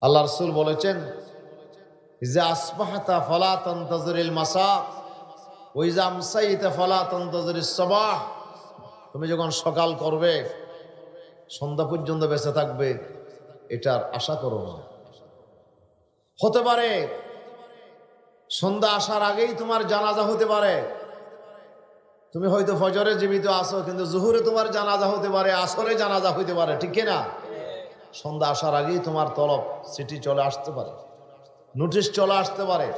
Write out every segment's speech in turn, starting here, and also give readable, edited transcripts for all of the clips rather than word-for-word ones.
আল্লাহ রাসূল বলেছেন, ইজা আসবাহতা ফালা তানতাজিরিল মাসা ওয়া ইজা আমসাইতা ফালা তানতাজিরিস সাবাহ। তুমি যখন সকাল করবে, সন্ধ্যা পর্যন্ত বেঁচে থাকবে, এটার আশা করো না। হতে পারে সন্ধ্যা আসার আগেই তোমার জানাজা হতে পারে। তুমি হয়তো ফজরে জীবিত আসো, কিন্তু জোহরে তোমার জানাজা হতে পারে, আসরে জানাজা হইতে পারে, ঠিক কিনা? সন্ধ্যা আসার আগেই তোমার তলব চিঠি চলে আসতে পারে, নোটিশ চলে আসতে পারে।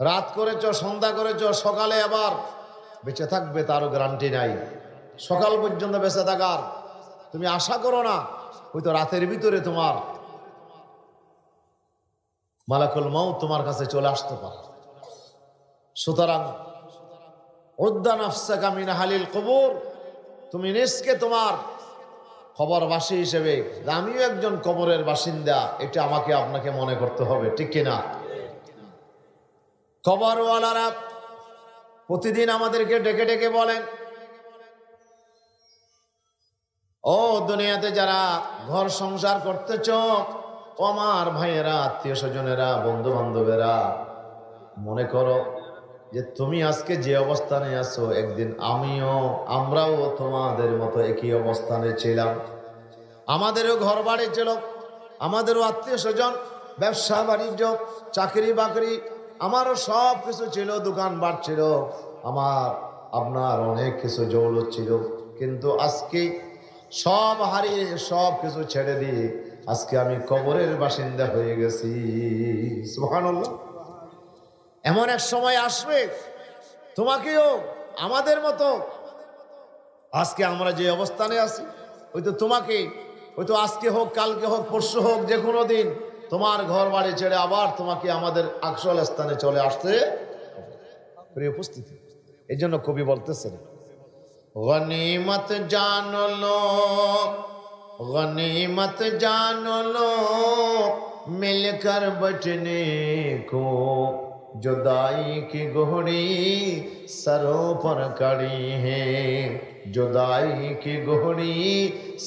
রাত করেছ, সন্ধ্যা করেছ, সকালে আবার বেঁচে থাকবে তারও গ্যারান্টি নাই। সকাল পর্যন্ত বেঁচে থাকার তুমি আশা করো না। হয়তো রাতের ভিতরে তোমার মালাকুল মউত তোমার কাছে চলে আসতে পারে। সুতরাং উদ্দা নাফসাকা মিন আহলিল কবর, তুমি নিজকে তোমার কবরবাসী হিসেবে, আমিও একজন কবরের বাসিন্দা, এটা আমাকে আপনাকে মনে করতে হবে, ঠিক কিনা? কবরওয়ালারা প্রতিদিন আমাদেরকে ডেকে ডেকে বলেন, ও দুনিয়াতে যারা ঘর সংসার করতেছ, ও আমার ভাইয়েরা, আত্মীয় স্বজনেরা, বন্ধু বান্ধবেরা, মনে করো যে তুমি আজকে যে অবস্থানে আছো, একদিন আমরাও তোমাদের মতো একই অবস্থানে ছিলাম। আমাদেরও ঘর বাড়ি ছিল, আমাদেরও আত্মীয় স্বজন, ব্যবসা বাণিজ্য, চাকরি বাকরি, আমারও সব কিছু ছিল, দোকানপাট ছিল, আপনার অনেক কিছু জৌলত ছিল। কিন্তু আজকে সব হারিয়ে, সব কিছু ছেড়ে দিয়ে আজকে আমি কবরের বাসিন্দা হয়ে গেছি। সুবহানাল্লাহ। এমন এক সময় আসবে তোমাকেও আমাদের মতো, আজকে আমরা যে অবস্থানে আছি, হয়তো তোমাকে, হয়তো আজকে হোক, কালকে হোক, পরশু হোক, যে কোনো দিন তোমার ঘর বাড়ি ছেড়ে আবার তোমাকে আমাদের আসল স্থানে চলে আসতে প্রিয় উপস্থিতি। এই জন্য কবি বলতেছেন, গনিমত জানলো, গনিমত জানলো মিলকর বচনে কো, जुदाई की घोड़ी सरों पर कड़ी है, जुदाई की घोड़ी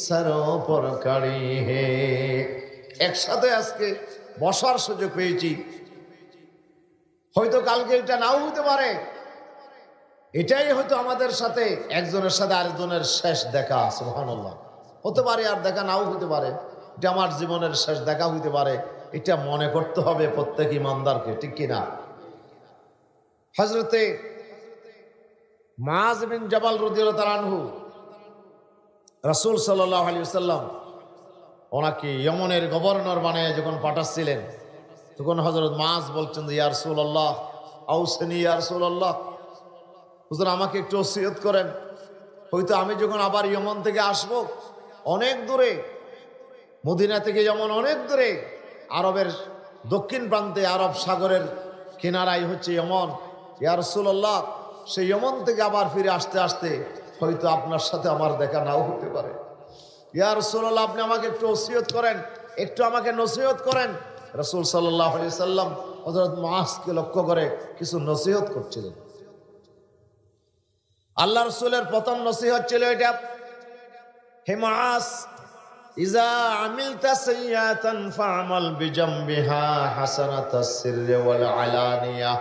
सरों पर कड़ी है। একসাথে আজকে বসার সুযোগ পেয়েছি, হয়তো কালকে এটা নাও হতে পারে। এটাই হয়তো আমাদের সাথে, একজনের সাথে আরেকজনের শেষ দেখা। সুবহানাল্লাহ। হতে পারে আর দেখা নাও হতে পারে, এটা আমার জীবনের শেষ দেখা হইতে পারে। এটা মনে করতে হবে প্রত্যেক ইমানদারকে, ঠিক কিনা? হযরতে মুআয বিন জাবাল রাদিয়াল্লাহু তাআলা আনহু, রাসূল সাল্লাল্লাহু আলাইহি ওয়াসাল্লাম ওনাকে ইয়েমেনের গভর্নর বানিয়ে যখন পাঠাচ্ছিলেন, তখন হযরত মুআয বলছেন, ইয়া রাসূলুল্লাহ আউসিনি, ইয়া রাসূলুল্লাহ, হুজুর আমাকে একটু ওসিয়ত করেন। হয়তো আমি যখন আবার ইয়েমেন থেকে আসব, অনেক দূরে, মদিনা থেকে যেমন অনেক দূরে, আরবের দক্ষিণ প্রান্তে, আরব সাগরের কিনারায় হচ্ছে ইয়েমেন। ইয়া রাসূলুল্লাহ, সেই ইয়েমেন থেকে আবার ফিরে আসতে আসতে হয়তো আপনার সাথে আমার দেখা নাও হতে পারে। ইয়া রাসূলুল্লাহ, আপনি আমাকে একটু ওসিয়ত করেন, একটু আমাকে নসিহত করেন। রাসূল সাল্লাল্লাহু আলাইহি সাল্লাম হযরত মুআযকে লক্ষ্য করে কিছু নসিহত করছিলেন। আল্লাহ রাসূলের প্রথম নসিহত ছিল এটা, হে মুআয, ইজা আমিলতা সাইয়্যাতান ফা'মাল বিজামবিহা হাসানাতাস সিররি ওয়াল আলানিয়া।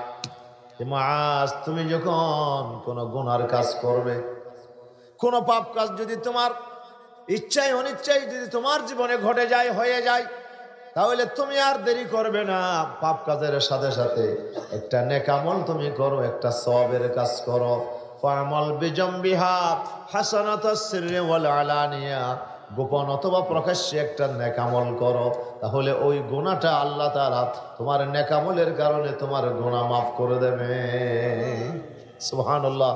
মুআয, তুমি যখন কোন গুনার কাজ করবে, কোন পাপ কাজ যদি তোমার ইচ্ছায় অনিচ্ছায় যদি তোমার জীবনে ঘটে যায়, হয়ে যায়, তাহলে তুমি আর দেরি করবে না, পাপ কাজের সাথে সাথে একটা নেক আমল তুমি করো, একটা সওয়াবের কাজ করো। ফা'মাল বিজামবিহা হাসানাতাস সিররি ওয়াল আলানিয়া, গোপন অথবা প্রকাশ্যে একটা নেক আমল করো, তাহলে ওই গুনাহটা আল্লাহ তাআলা তোমার নেক আমলের কারণে তোমার গুনাহ মাফ করে দেবে। সুবহানাল্লাহ।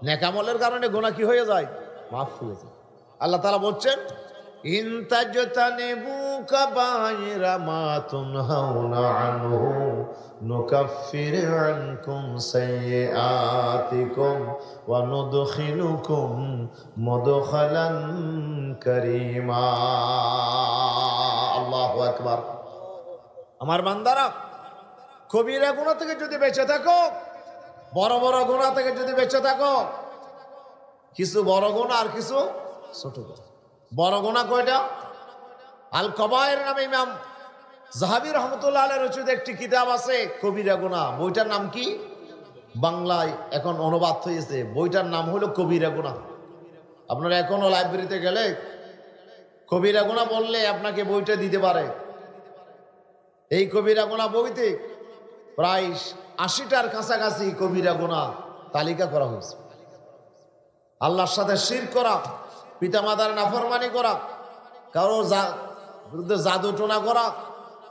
নেক আমলের কারণে গুনাহ কি হয়ে যায়? মাফ হয়ে যায়। আল্লাহ তাআলা বলছেন, ইন তাজতানিবু কাবাইরা মা তুনহাউনা আনহু নুকাফির আনকুম সাইয়্যাতিকুম ওয়া নুদখিলুকুম মুদখালান কারীমা। আল্লাহু আকবার। আমার বান্দারা, কবিরা গুনাহ থেকে যদি বেঁচে থাকো, বড় বড় গুনাহ থেকে যদি বেঁচে থাকো, কিছু বড় গুনাহ আর কিছু ছোট গুনাহ। বড় গুনাহ কয়টা? আল কবায়ের নামে ইমাম যাহাবী রহমতুল্লাহ আলাইহির রচিত একটি কিতাব আছে কবিরা গুনাহ, বইটার নাম কি? বাংলায় এখন অনুবাদ হয়েছে, বইটার নাম হলো কবিরা গুনাহ। আপনারা এখনো লাইব্রেরিতে গেলে কবিরা গুনাহ বললে আপনাকে বইটা দিতে পারে। এই কবিরা গুনাহ বইতে প্রায় 80টার কাছাকাছি কবিরা গুনাহ তালিকা করা হয়েছে। আল্লাহর সাথে শিরক করা, পিতামাতার নাফরমানি করা, কারো বিরুদ্ধে জাদু টোনা করা,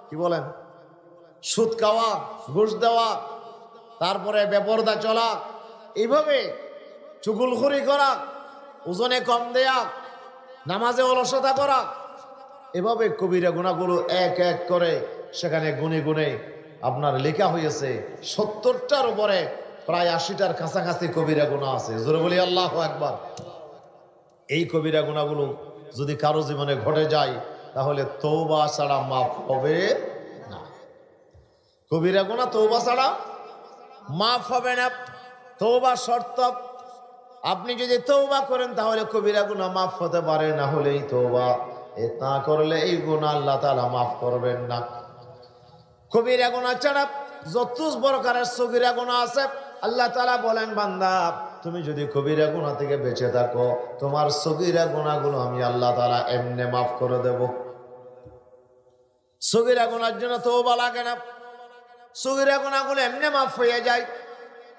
কি বলেন, সুদ খাওয়া, ঘুষ দেওয়া, তারপরে বেপরদা চলা, এইভাবে চুগলখড়ি করা, ওজনে কম দেয়া, নামাজে অলসতা করা, এভাবে কবিরা গুনাহগুলো এক এক করে সেখানে গুনে গুনে আপনার লেখা হয়েছে 70টার উপরে, প্রায় 80টার কাছাকাছি কবিরা গুনাহ আছে। জোরে বলি আল্লাহু আকবার। এই কবিরা গুনাহগুলো যদি কারো জীবনে ঘটে যায় তাহলে তওবা ছাড়া মাফ হবে না। কবিরা গুনাহ তওবা ছাড়া মাফ হবে না, তওবা শর্ত। আপনি যদি তওবা করেন তাহলে কবিরা গুনাহ মাফ হতে পারে, না হলেই তওবা না করলে এই গুনাহ আল্লাহ তাআলা মাফ করবেন না। কবিরা গুনাহ ছাড়া যত প্রকারের সগীরা গুনাহ আছে আল্লাহ তাআলা বলেন, বান্দা তুমি যদি কবিরা গুনাহ থেকে বেঁচে থাকো তোমার সগীরা গুনাহগুলো আমি আল্লাহ তাআলা এমনি মাফ করে দেব। সগীরা গুনাহর জন্য তওবা লাগে না, সগীরা গুনাহগুলো এমনি মাফ হয়ে যায়।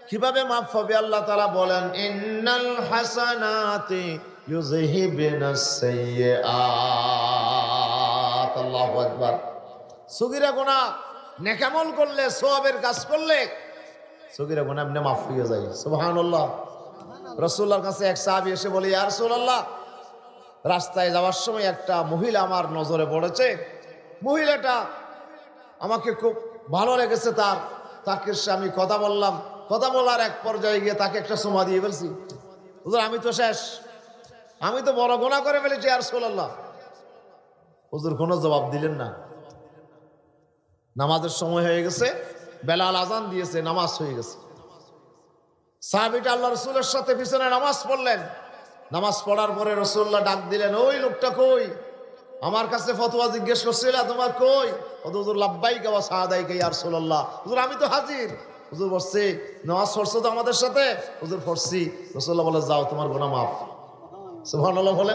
কিভাবে মাফ হবে? আল্লাহ তাআলা বলেন, ইন্নাল হাসানাতি ইউযহিবুনাস সাইয়্যাত। আল্লাহু আকবার। সগীরা গুনাহ নেকামল করলে, সওয়াবের কাজ করলে সগীরা গুনাহ এমনি মাফ হয়ে যায়। সুবহানাল্লাহ। রাসূলুল্লাহর কাছে এক সাহাবী এসে বলে, ইয়া রাসূলুল্লাহ, রাস্তায় যাওয়ার সময় একটা মহিলা আমার নজরে পড়েছে, মহিলাটা আমাকে খুব ভালো লেগেছে, তাকে আমি কথা বললাম, কথা বলার এক পর্যায়ে গিয়ে তাকে একটা চুমা দিয়ে ফেলছি। হুজুর আমি তো শেষ, আমি তো বড় গুনাহ করে ফেলেছি ইয়া রাসূলুল্লাহ। হুজুর কোনো জবাব দিলেন না। নামাজের সময় হয়ে গেছে, বেলাল আজান দিয়েছে, নামাজ হয়ে গেছে। সাহাবীটা আল্লাহ রাসূলের সাথে পিছনে নামাজ পড়লেন। নামাজ পড়ার পরে রাসূলুল্লাহ ডাক দিলেন, ওই লোকটা কই? আমার কাছে ফতোয়া জিজ্ঞেস করছিল, তোমার কই? হুজুর লাব্বাইকা ওয়া সাদাইকা ইয়া রাসূলুল্লাহ। হুজুর আমি তো হাজির। হুজুর বলছে, নামাজ পড়ছো তো আমাদের সাথে? হুজুর পড়ছি। রাসূলুল্লাহ বলে, যাও তোমার গুনাহ মাফ। সুবহানাল্লাহ বলে,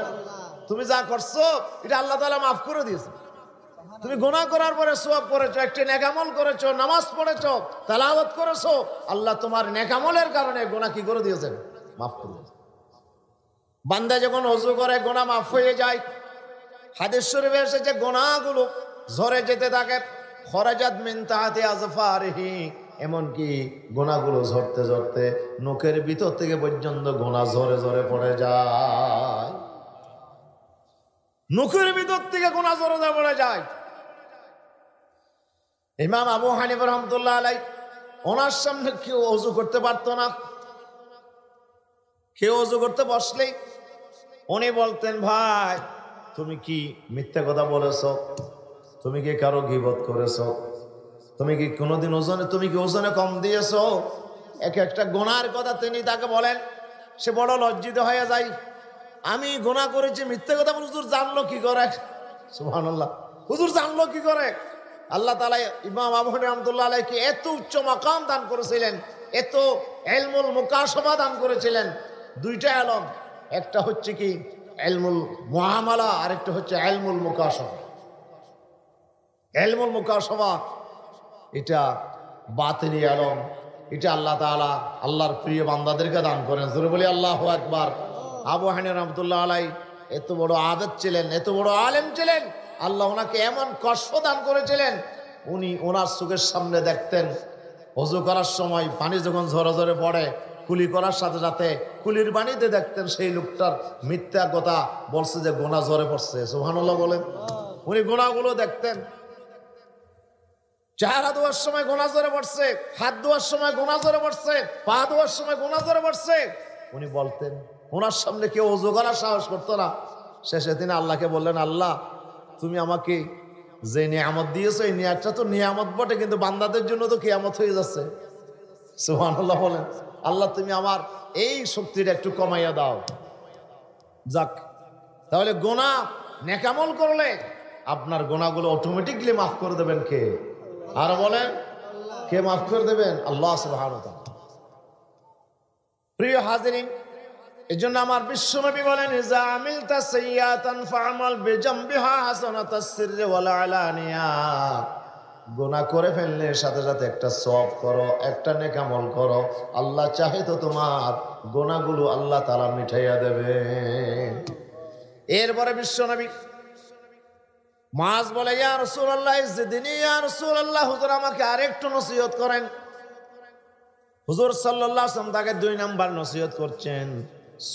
তুমি যা করছো এটা আল্লাহ তাআলা মাফ করে দিয়েছে। তুমি গুনাহ করার পরে সওয়াব করেছো, একটা নেক আমল করেছো, নামাজ পড়েছো, তেলাওয়াত করেছো, আল্লাহ তোমার নেক আমলের কারণে গুনাহ কি করে দিয়েছেন? মাফ করে দিয়েছেন। বান্দা যখন ওযু করে গুনাহ মাফ হয়ে যায়। হাদিস শরীফে এসেছে গুনাহগুলো ঝরে যেতে থাকে, খরাজাত মিন তাহতি আযফারিহি, এমনকি গুনাহগুলো ঝরতে ঝরতে নখের ভিতর থেকে পর্যন্ত গুনাহ ঝরে ঝরে পড়ে যায়। নখের ভিতর থেকে গুনাহ ঝরে ঝরে পড়ে যায়। ইমাম আবু হানিফা রাহমাতুল্লাহ আলাইহি, ওনার সামনে কেউ ওযু করতে পারতো না। কেউ ওযু করতে বসলেই উনি বলতেন, ভাই তুমি কি মিথ্যা কথা বলেছো? তুমি কি কারো গীবত করেছো? তুমি কি কোনোদিন ওজনে কম দিয়েছো? এক একটা গুনার কথা তিনি তাকে বলেন, সে বড় লজ্জিত হয়ে যায়। আমি গুনাহ করেছি, মিথ্যা কথা বলে। হুজুর জানলো কি করে? সুবহানাল্লাহ। হুজুর জানলো কি করে? আল্লাহ তাআলা ইমাম আবু হানিফা রাহমাতুল্লাহ আলাইহি এত উচ্চ মাকাম দান করেছিলেন, এত ইলমুল মুকাশাফা দান করেছিলেন। দুইটা ইলম, একটা হচ্ছে কি ইলমুল মুআমালা, আর একটা হচ্ছে ইলমুল মুকাশাফা। ইলমুল মুকাশাফা এটা বাতিনি ইলম, এটা আল্লাহ তাআলা আল্লাহর প্রিয় বান্দাদেরকে দান করেন। জোরে বলি আল্লাহু আকবার। আবু হানিফা রাহমাতুল্লাহ আলাইহি এত বড় আবেদ ছিলেন, এত বড় আলেম ছিলেন, আল্লাহ ওনাকে এমন কষ্ট দান করেছিলেন, উনি ওনার চোখের সামনে দেখতেন ওযু করার সময় পানি যখন ঝরে ঝরে পড়ে, কুলি করার সাথে সাথে কুলির পানিতে দেখতেন সেই লোকটার মিথ্যা কথা বলছে যে গুনাহ ঝরে পড়ছে। সুবহানাল্লাহ বলেন। উনি গুনাহগুলো দেখতেন। চেহারা ধোয়ার সময় গুনাহ ঝরে পড়ছে, হাত ধোয়ার সময় গুনাহ ঝরে পড়ছে, পা ধোয়ার সময় গুনাহ ঝরে পড়ছে, উনি বলতেন। ওনার সামনে কেউ ওযু করার সাহস করতো না। শেষে তিনি আল্লাহকে বললেন, আল্লাহ তুমি আমাকে যে নিয়ামত দিয়েছো, এই নিয়ামতটা তো নিয়ামত বটে, কিন্তু বান্দাদের জন্য তো কিয়ামত হয়ে যাচ্ছে। সুবহানাল্লাহ বলেন। আল্লাহ তুমি আমার এই শক্তিটা একটু কমাইয়া দাও। যাক, তাহলে গুনাহ নেক আমল করলে আপনার গুনাহগুলো অটোমেটিকলি মাফ করে দেবেন কে? আর বলেন, কে মাফ করে দেবেন? আল্লাহ সুবহানাহু ওয়া তাআলা। প্রিয় হাজিরিন, এজন্য আমার বিশ্বনবী বলেন, ইজা আমিলতা সাইয়্যাতান ফা'মাল বিজামবিহা হাসানাতাস সিররি ওয়াল আলানিয়া। গুনাহ করে ফেললে সাথে সাথে একটা সওয়াব করো, একটা নেক আমল করো। আল্লাহ চাহে তো তোমার গুনাহগুলো আল্লাহ তাআলা মিটাইয়া দেবে। এরপরে বিশ্বনবী মুআজ বলে, ইয়া রাসূলুল্লাহ ইজদিনি ইয়া রাসূলুল্লাহ, হুজুর আমাকে আরেকটু নসিহত করেন। হুজুর সাল্লাল্লাহু আলাইহি ওয়াসাল্লাম তাকে 2 নাম্বার নসিহত করছেন,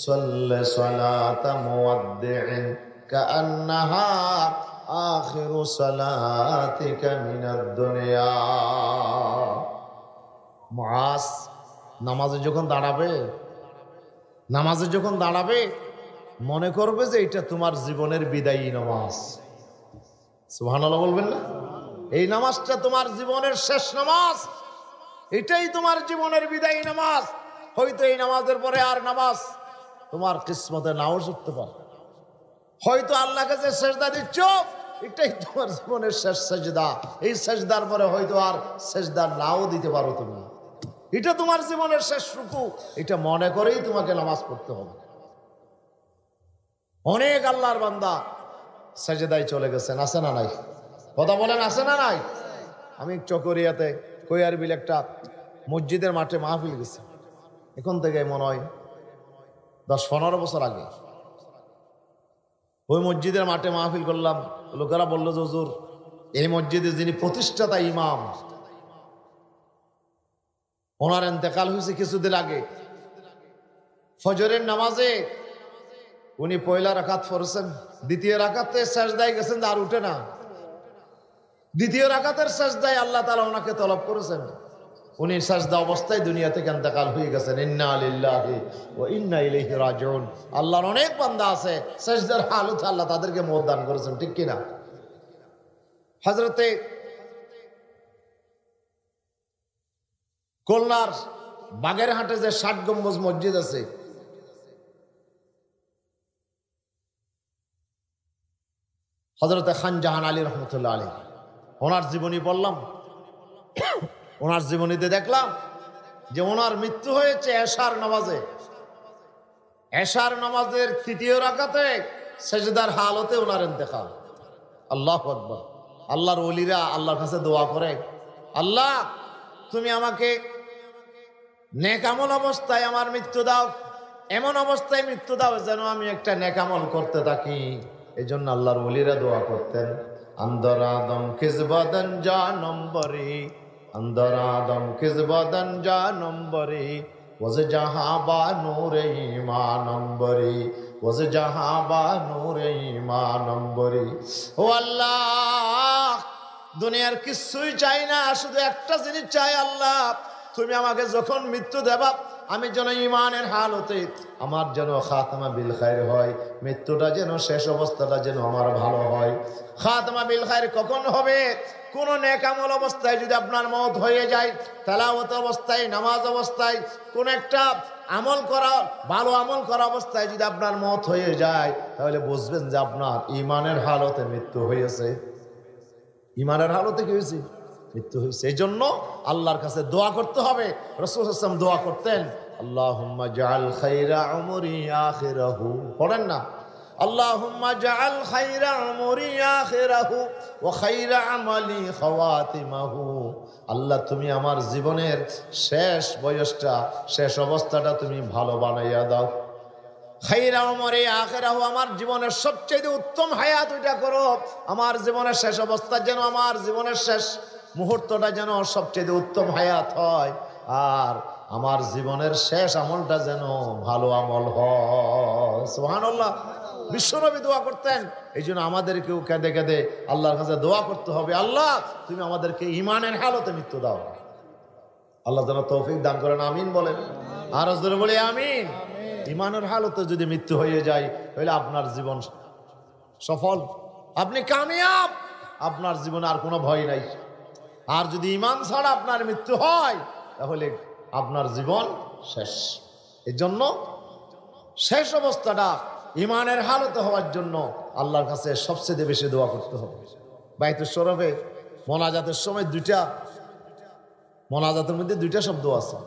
সাল্লি সালাতা মুওয়াদ্দিইন কাআন্নাহা আখিরু সালাতিকা মিনাদ দুনিয়া। মুআজ নামাজে যখন দাঁড়াবে মনে করবে যে এটা তোমার জীবনের বিদায়ী নামাজ। সুবহানাল্লাহ বলবেন না? এই নামাজটা তোমার জীবনের শেষ নামাজ, এটাই তোমার জীবনের বিদায়ী নামাজ। হয়তো এই নামাজের পরে আর নামাজ তোমার কিসমতে নাও জুটতে পারে। হয়তো আল্লাহকে যে সেজদা দিচ্ছ এটাই তোমার জীবনের শেষ সেজদা। এই সেজদার পরে হয়তো আর সেজদা নাও দিতে পারো তুমি। এটা তোমার জীবনের শেষ রুকু, এটা মনে করেই তোমাকে নামাজ পড়তে হবে। অনেক আল্লাহর বান্দা সেজদায় চলে গেছেন, আছে না নাই? কথা বলেন, আছে না নাই? আমি চকরিয়াতে কৈয়ারবিল একটা মসজিদের মাঠে মাহফিল গেছি, এখন থেকে মনে হয় 10-15 বছর আগে। ওই মসজিদের মাঠে মাহফিল করলাম। লোকেরা বললো যে হুজুর, এই মসজিদে যিনি প্রতিষ্ঠাতা ইমাম, ওনার ইন্তেকাল হয়েছে কিছুদিন আগে। ফজরের নামাজে উনি পয়লা রাকাত পড়েছেন, দ্বিতীয় রাকাতে সাজদায় গেছেন, আর উঠে না। দ্বিতীয় রাকাতের সাজদায় আল্লাহ তাআলা ওনাকে তলব করেছেন। উনি সাজদা অবস্থায় দুনিয়া থেকে ইন্তেকাল হয়ে গেছেন। ইন্না লিল্লাহি ওয়া ইন্না ইলাইহি রাজিউন। আল্লাহর অনেক বান্দা আছে সাজদার হালতে আল্লাহ তাদেরকে মওত দান করেছেন, ঠিক কি না? হযরতে খুলনার বাগেরহাটে যে 60 গম্বুজ মসজিদ আছে, হযরতে খান জাহান আলী রহমতুল্লাহ আলাইহি, ওনার জীবনী পড়লাম। ওনার জীবনীতে দেখলাম যে ওনার মৃত্যু হয়েছে এশার নামাজে। এশার নামাজের তৃতীয় রাকাতে সেজদার হালতে ওনার ইন্তেকাল। আল্লাহু আকবার। আল্লাহর ওলিরা আল্লাহর কাছে দোয়া করে, আল্লাহ তুমি আমাকে নেক আমল অবস্থায় আমার মৃত্যু দাও, এমন অবস্থায় মৃত্যু দাও যেন আমি একটা নেক আমল করতে থাকি। এই জন্য আল্লাহর ওলিরা দোয়া করতেন, আন্দর আদম কিসবাদান যা নম্বরে, अंदर आदम किस बदन जा नंबरी वज जहाँ बा नूरे ईमान नंबरी वज जहाँ बा नूरे ईमान नंबरी। ओ अल्लाह, দুনিয়ার কিছুই চাই না, শুধু একটা জিনিস চাই, আল্লাহ তুমি আমাকে যখন মৃত্যু দেবা আমি যেন ঈমানের হালতে, আমার যেন খাতমা বিল খায়র হয়, মৃত্যুটা যেন শেষ অবস্থাটা যেন আমার ভালো হয়। খাতমা বিল খায়র কখন হবে? কোন নেক আমল অবস্থায় যদি আপনার মওত হয়ে যায়, তেলাওয়াত অবস্থায়, নামাজ অবস্থায়, কোন একটা আমল করা, ভালো আমল করা অবস্থায় যদি আপনার মওত হয়ে যায়, তাহলে বুঝবেন যে আপনার ঈমানের হালতে মৃত্যু হয়েছে। ঈমানের হালতে কি হয়েছে? মৃত্যু হয়েছে। এই জন্য আল্লাহর কাছে দোয়া করতে হবে। রাসূল সাল্লাল্লাহু আলাইহি ওয়াসাল্লাম দোয়া করতেন, আল্লাহুম্মা জাআল খায়রা উমরি আখিরাহু। পড়েন না, আল্লাহুম্মা জাআল খায়রা উমরি আখিরাহু ওয়া খায়রা আমালি খাওয়াতিমাহু। আল্লাহ তুমি আমার জীবনের শেষ বয়সটা, শেষ অবস্থাটা তুমি ভালো বানাইয়া দাও। খায়রা উমরি আখিরাহু, আমার জীবনের সবচেয়ে উত্তম হায়াত ওইটা করো। আমার জীবনের শেষ অবস্থা যেন, আমার জীবনের শেষ মুহূর্তটা যেন সবচেয়ে উত্তম হায়াত হয়, আর আমার জীবনের শেষ আমলটা যেন ভালো আমল হয়। সুবহানাল্লাহ। বিশ্বনবী দোয়া করতেন। এই জন্য আমাদেরকেও কেঁদে কেঁদে আল্লাহর কাছে দোয়া করতে হবে, আল্লাহ তুমি আমাদেরকে ঈমানের হালতে মৃত্যু দাও। আল্লাহ যেন তৌফিক দান করেন, আমিন বলেন। আর জোরে বলি আমিন। ঈমানের হালতে যদি মৃত্যু হয়ে যায় তাহলে আপনার জীবন সফল, আপনি কামিয়াব, আপনার জীবনে আর কোনো ভয় নাই। আর যদি ঈমান ছাড়া আপনার মৃত্যু হয় তাহলে আপনার জীবন শেষ। এই জন্য শেষ অবস্থাটা ইমানের হালতে হওয়ার জন্য আল্লাহর কাছে সবচেয়ে বেশি দোয়া করতে হবে। বাইতুল শরফে মোনাজাতের সময় মোনাজাতের মধ্যে দুইটা শব্দ আছে,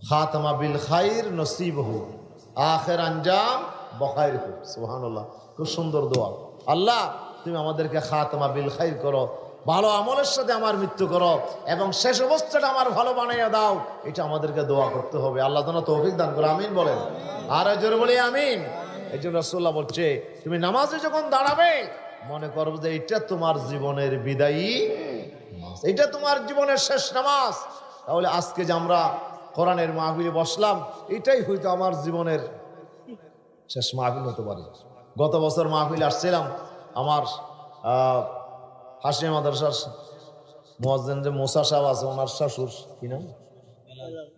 খাতামা বিল খাইর নসিবহু, আখির আঞ্জাম বখাইর। সুবহানাল্লাহ, খুব সুন্দর দোয়া। আল্লাহ তুমি আমাদেরকে খাতামা বিল খাইর করো, ভালো আমলের সাথে আমার মৃত্যু করো এবং শেষ অবস্থাটা আমার ভালো বানাইয়া দাও, এটা আমাদেরকে দোয়া করতে হবে। আল্লাহ যেন তৌফিক দান করে, আমিন বলেন। আর জোরে বলি আমিন। এই জন্য রাসূলুল্লাহ বলছে তুমি নামাজে যখন দাঁড়াবে মনে করো যে এটা তোমার জীবনের বিদায়ী নামাজ, এটা তোমার জীবনের শেষ নামাজ। তাহলে আজকে যে আমরা কোরআনের মাহফিলে বসলাম, এটাই হয়তো আমার জীবনের শেষ মাহফিল হতে পারে। গত বছর মাহফিল আসছিলাম, আমার হাসিয়া মাদ্রাসার মুয়াজ্জিন যে মুসা সাহেব আছে, ওনার শ্বশুর কি নাম,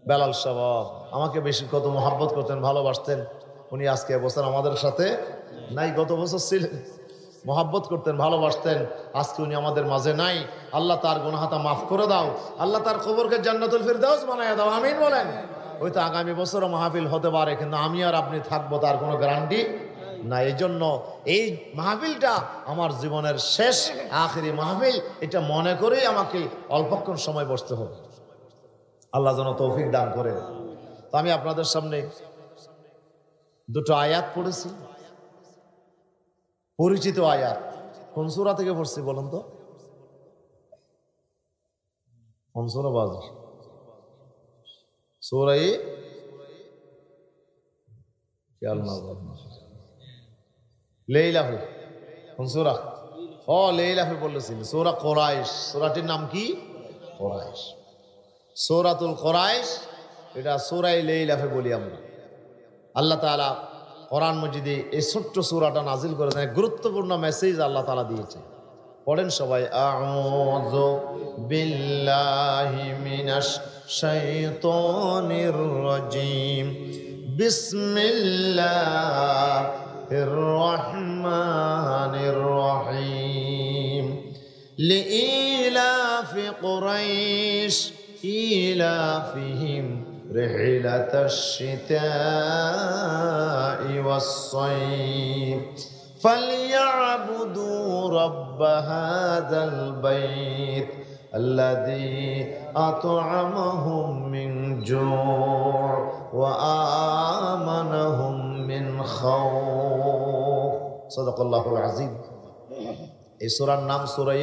বেলাল সাহেব, আমাকে বেশি কত মহাব্বত করতেন, ভালোবাসতেন। উনি আজকে এবছর আমাদের সাথে নাই, গত বছর ছিলেন, মহাব্বত করতেন, ভালোবাসতেন। আজকে উনি আমাদের মাঝে নাই। আল্লাহ তার গুনাহটা মাফ করে দাও, আল্লাহ তার কবরকে জান্নাতুল ফিরদাউস বানায়া দাও, আমিন বলেন। হয়তো আগামী বছরও মাহফিল হতে পারে, কিন্তু আমি আর আপনি থাকবো তার কোনো গ্যারান্টি না। এই জন্য এই মাহফিলটা আমার জীবনের শেষ আখেরি মাহফিল, এটা মনে করেই আমাকে অল্পক্ষণ সময় বসতে হবে। আল্লাহ যেন তৌফিক দান করেন। তো আমি আপনাদের সামনে দুটো আয়াত পড়েছি, পরিচিত আয়াত। কোন সূরা থেকে পড়ছি বলুন তো? কোন সূরা? বাজার সূরা লাইলাফে। কোন সূরা? লাইলাফে বলেছিল সূরা কুরাইশ। সূরাটির নাম কি? কুরাইশ, সূরাতুল কুরাইশ। এটা সূরা লাইলাফে বলি আমরা। আল্লাহ তাআলা কোরআন মজিদে এই ছোট্ট সূরাটা নাজিল করে দেন, গুরুত্বপূর্ণ মেসেজ আল্লাহ তাআলা দিয়েছে। পড়েন সবাই, আউযু বিল্লাহি মিনাশ শাইতানির রাজিম, বিসমিল্লাহির রহমানির রহিম, লিইলাফি কুরাইশ ইলাফিহিম رحلة الشتاء والصيف فليعبدوا رب هذا البيت الذي أطعمهم من جوع وآمنهم من خوف صدق الله العظيم। এই সূরার নাম সূরা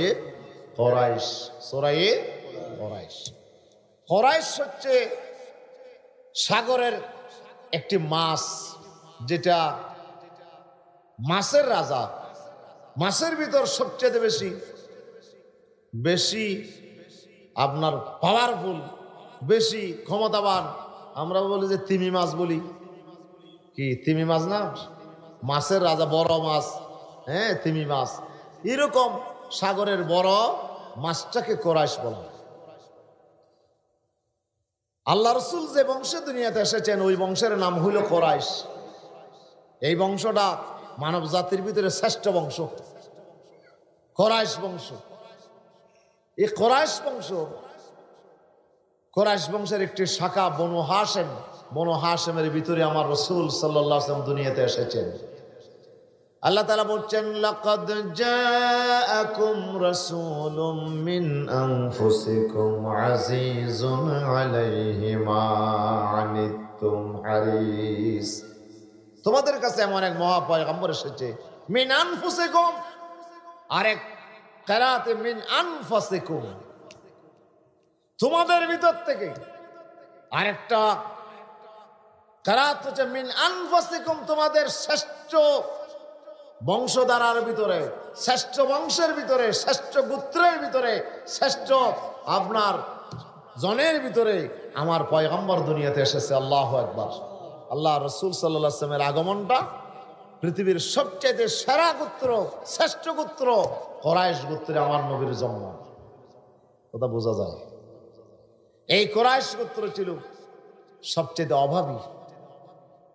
কুরাইশ। সূরা কুরাইশ। কুরাইশ হচ্ছে সাগরের একটি মাছ, যেটা মাছের রাজা, মাছের ভিতর সবচেয়ে বেশি আপনার পাওয়ারফুল, বেশি ক্ষমতাবান। আমরা বলি যে তিমি মাছ বলি, কি তিমি মাছ না, মাছের রাজা, বড় মাছ, হ্যাঁ তিমি মাছ। এরকম সাগরের বড় মাছটাকে কুরাইশ বলা। আল্লাহ রসুল যে বংশে দুনিয়াতে এসেছেন ওই বংশের নাম হইল কুরাইশ। এই বংশটা মানব জাতির ভিতরে শ্রেষ্ঠ বংশ, কুরাইশ বংশ। এই কুরাইশ বংশের একটি শাখা বনু হাশেম। বনু হাশেমের ভিতরে আমার রসুল সাল্লাল্লাহু আলাইহি ওয়াসাল্লাম দুনিয়াতে এসেছেন। আল্লাহ তাআলা বলছেন, লাকাদ জাআকুম রাসূলুম মিন আনফুসিকুম আজিজুন আলাইহি মা আনিতুম হারিস। তোমাদের কাছে এমন এক মহা পয়গম্বর এসেছে, মিন আনফুসিকুম, আরেক কিরাতে মিন আনফুসিকুম, তোমাদের ভিতর থেকে। আরেকটা কিরাত হচ্ছে মিন আনফুসিকুম, তোমাদের শ্রেষ্ঠ বংশধারার ভিতরে, শ্রেষ্ঠ বংশের ভিতরে, শ্রেষ্ঠ গোত্রের ভিতরে, শ্রেষ্ঠ আপনার জনের ভিতরে আমার পয়গম্বর দুনিয়াতে এসেছে। আল্লাহু আকবার। আল্লাহ রসুল সাল্লাল্লাহু আলাইহি ওয়াসাল্লামের আগমনটা পৃথিবীর সবচেয়ে সেরা গোত্র, শ্রেষ্ঠ গোত্র কুরাইশ গোত্রে আমার নবীর জন্ম। কথা বোঝা যায়। এই কুরাইশ গোত্র ছিল সবচেয়ে অভাবী,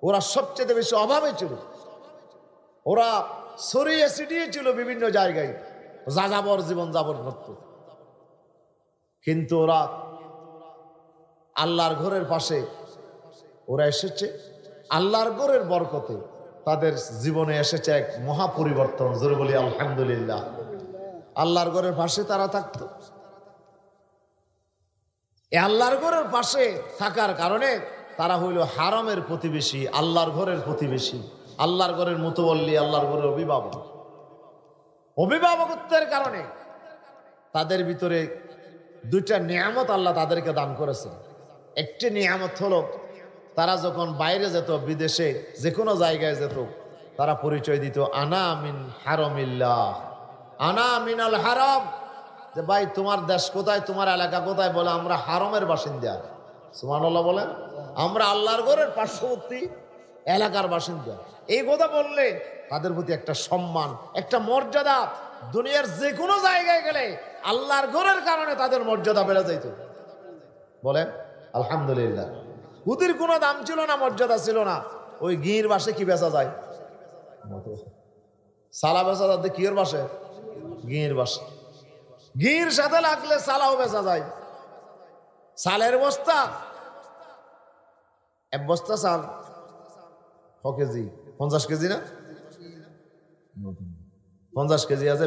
ওরা সবচেয়ে বেশি অভাবে ছিল। ওরা ছড়িয়ে ছিটিয়ে ছিল বিভিন্ন জায়গায়, যাযাবর জীবন যাপন করত। কিন্তু ওরা আল্লাহর ঘরের পাশে ওরা এসেছে, আল্লাহর ঘরের বরকতে তাদের জীবনে এসেছে এক মহা পরিবর্তন। জোরে বলি আলহামদুলিল্লাহ। আল্লাহর ঘরের পাশে তারা থাকতো। এই আল্লাহর ঘরের পাশে থাকার কারণে তারা হইল হারামের প্রতিবেশী, আল্লাহর ঘরের প্রতিবেশী, আল্লাহর ঘরের মুতওয়াল্লি, আল্লাহর ঘরের অভিভাবক। অভিভাবকত্বের কারণে তাদের ভিতরে দুইটা নিয়ামত আল্লাহ তাদেরকে দান করেছে। একটি নিয়ামত হলো তারা যখন বাইরে যেত, বিদেশে যে কোনো জায়গায় যেত, তারা পরিচয় দিত আনা মিন হারামিল্লাহ, আনা মিনাল হারাম। যে ভাই তোমার দেশ কোথায়, তোমার এলাকা কোথায়? বলে আমরা হারামের বাসিন্দা। সুবহানাল্লাহ বলেন। আমরা আল্লাহর ঘরের পার্শ্ববর্তী এলাকার বাসিন্দা। এই কথা বললে তাদের প্রতি একটা সম্মান, একটা মর্যাদা, দুনিয়ার যে কোনো জায়গায় গেলে আল্লাহর ঘরের কারণে তাদের মর্যাদা বেড়ে যাইত। বলেন আলহামদুলিল্লাহ। ওদের কোনো দাম ছিল না, মর্যাদা ছিল না। ওই গির বাসে কি বেচা যায়? সালা বেচা যায়। কিয়ের বাসে? গির বাসে। গির সাথে লাগলে সালাও বেচা যায়। সালের বস্তা, এক বস্তা চাল ক কেজি? 50 কেজি না? 50 কেজি আছে,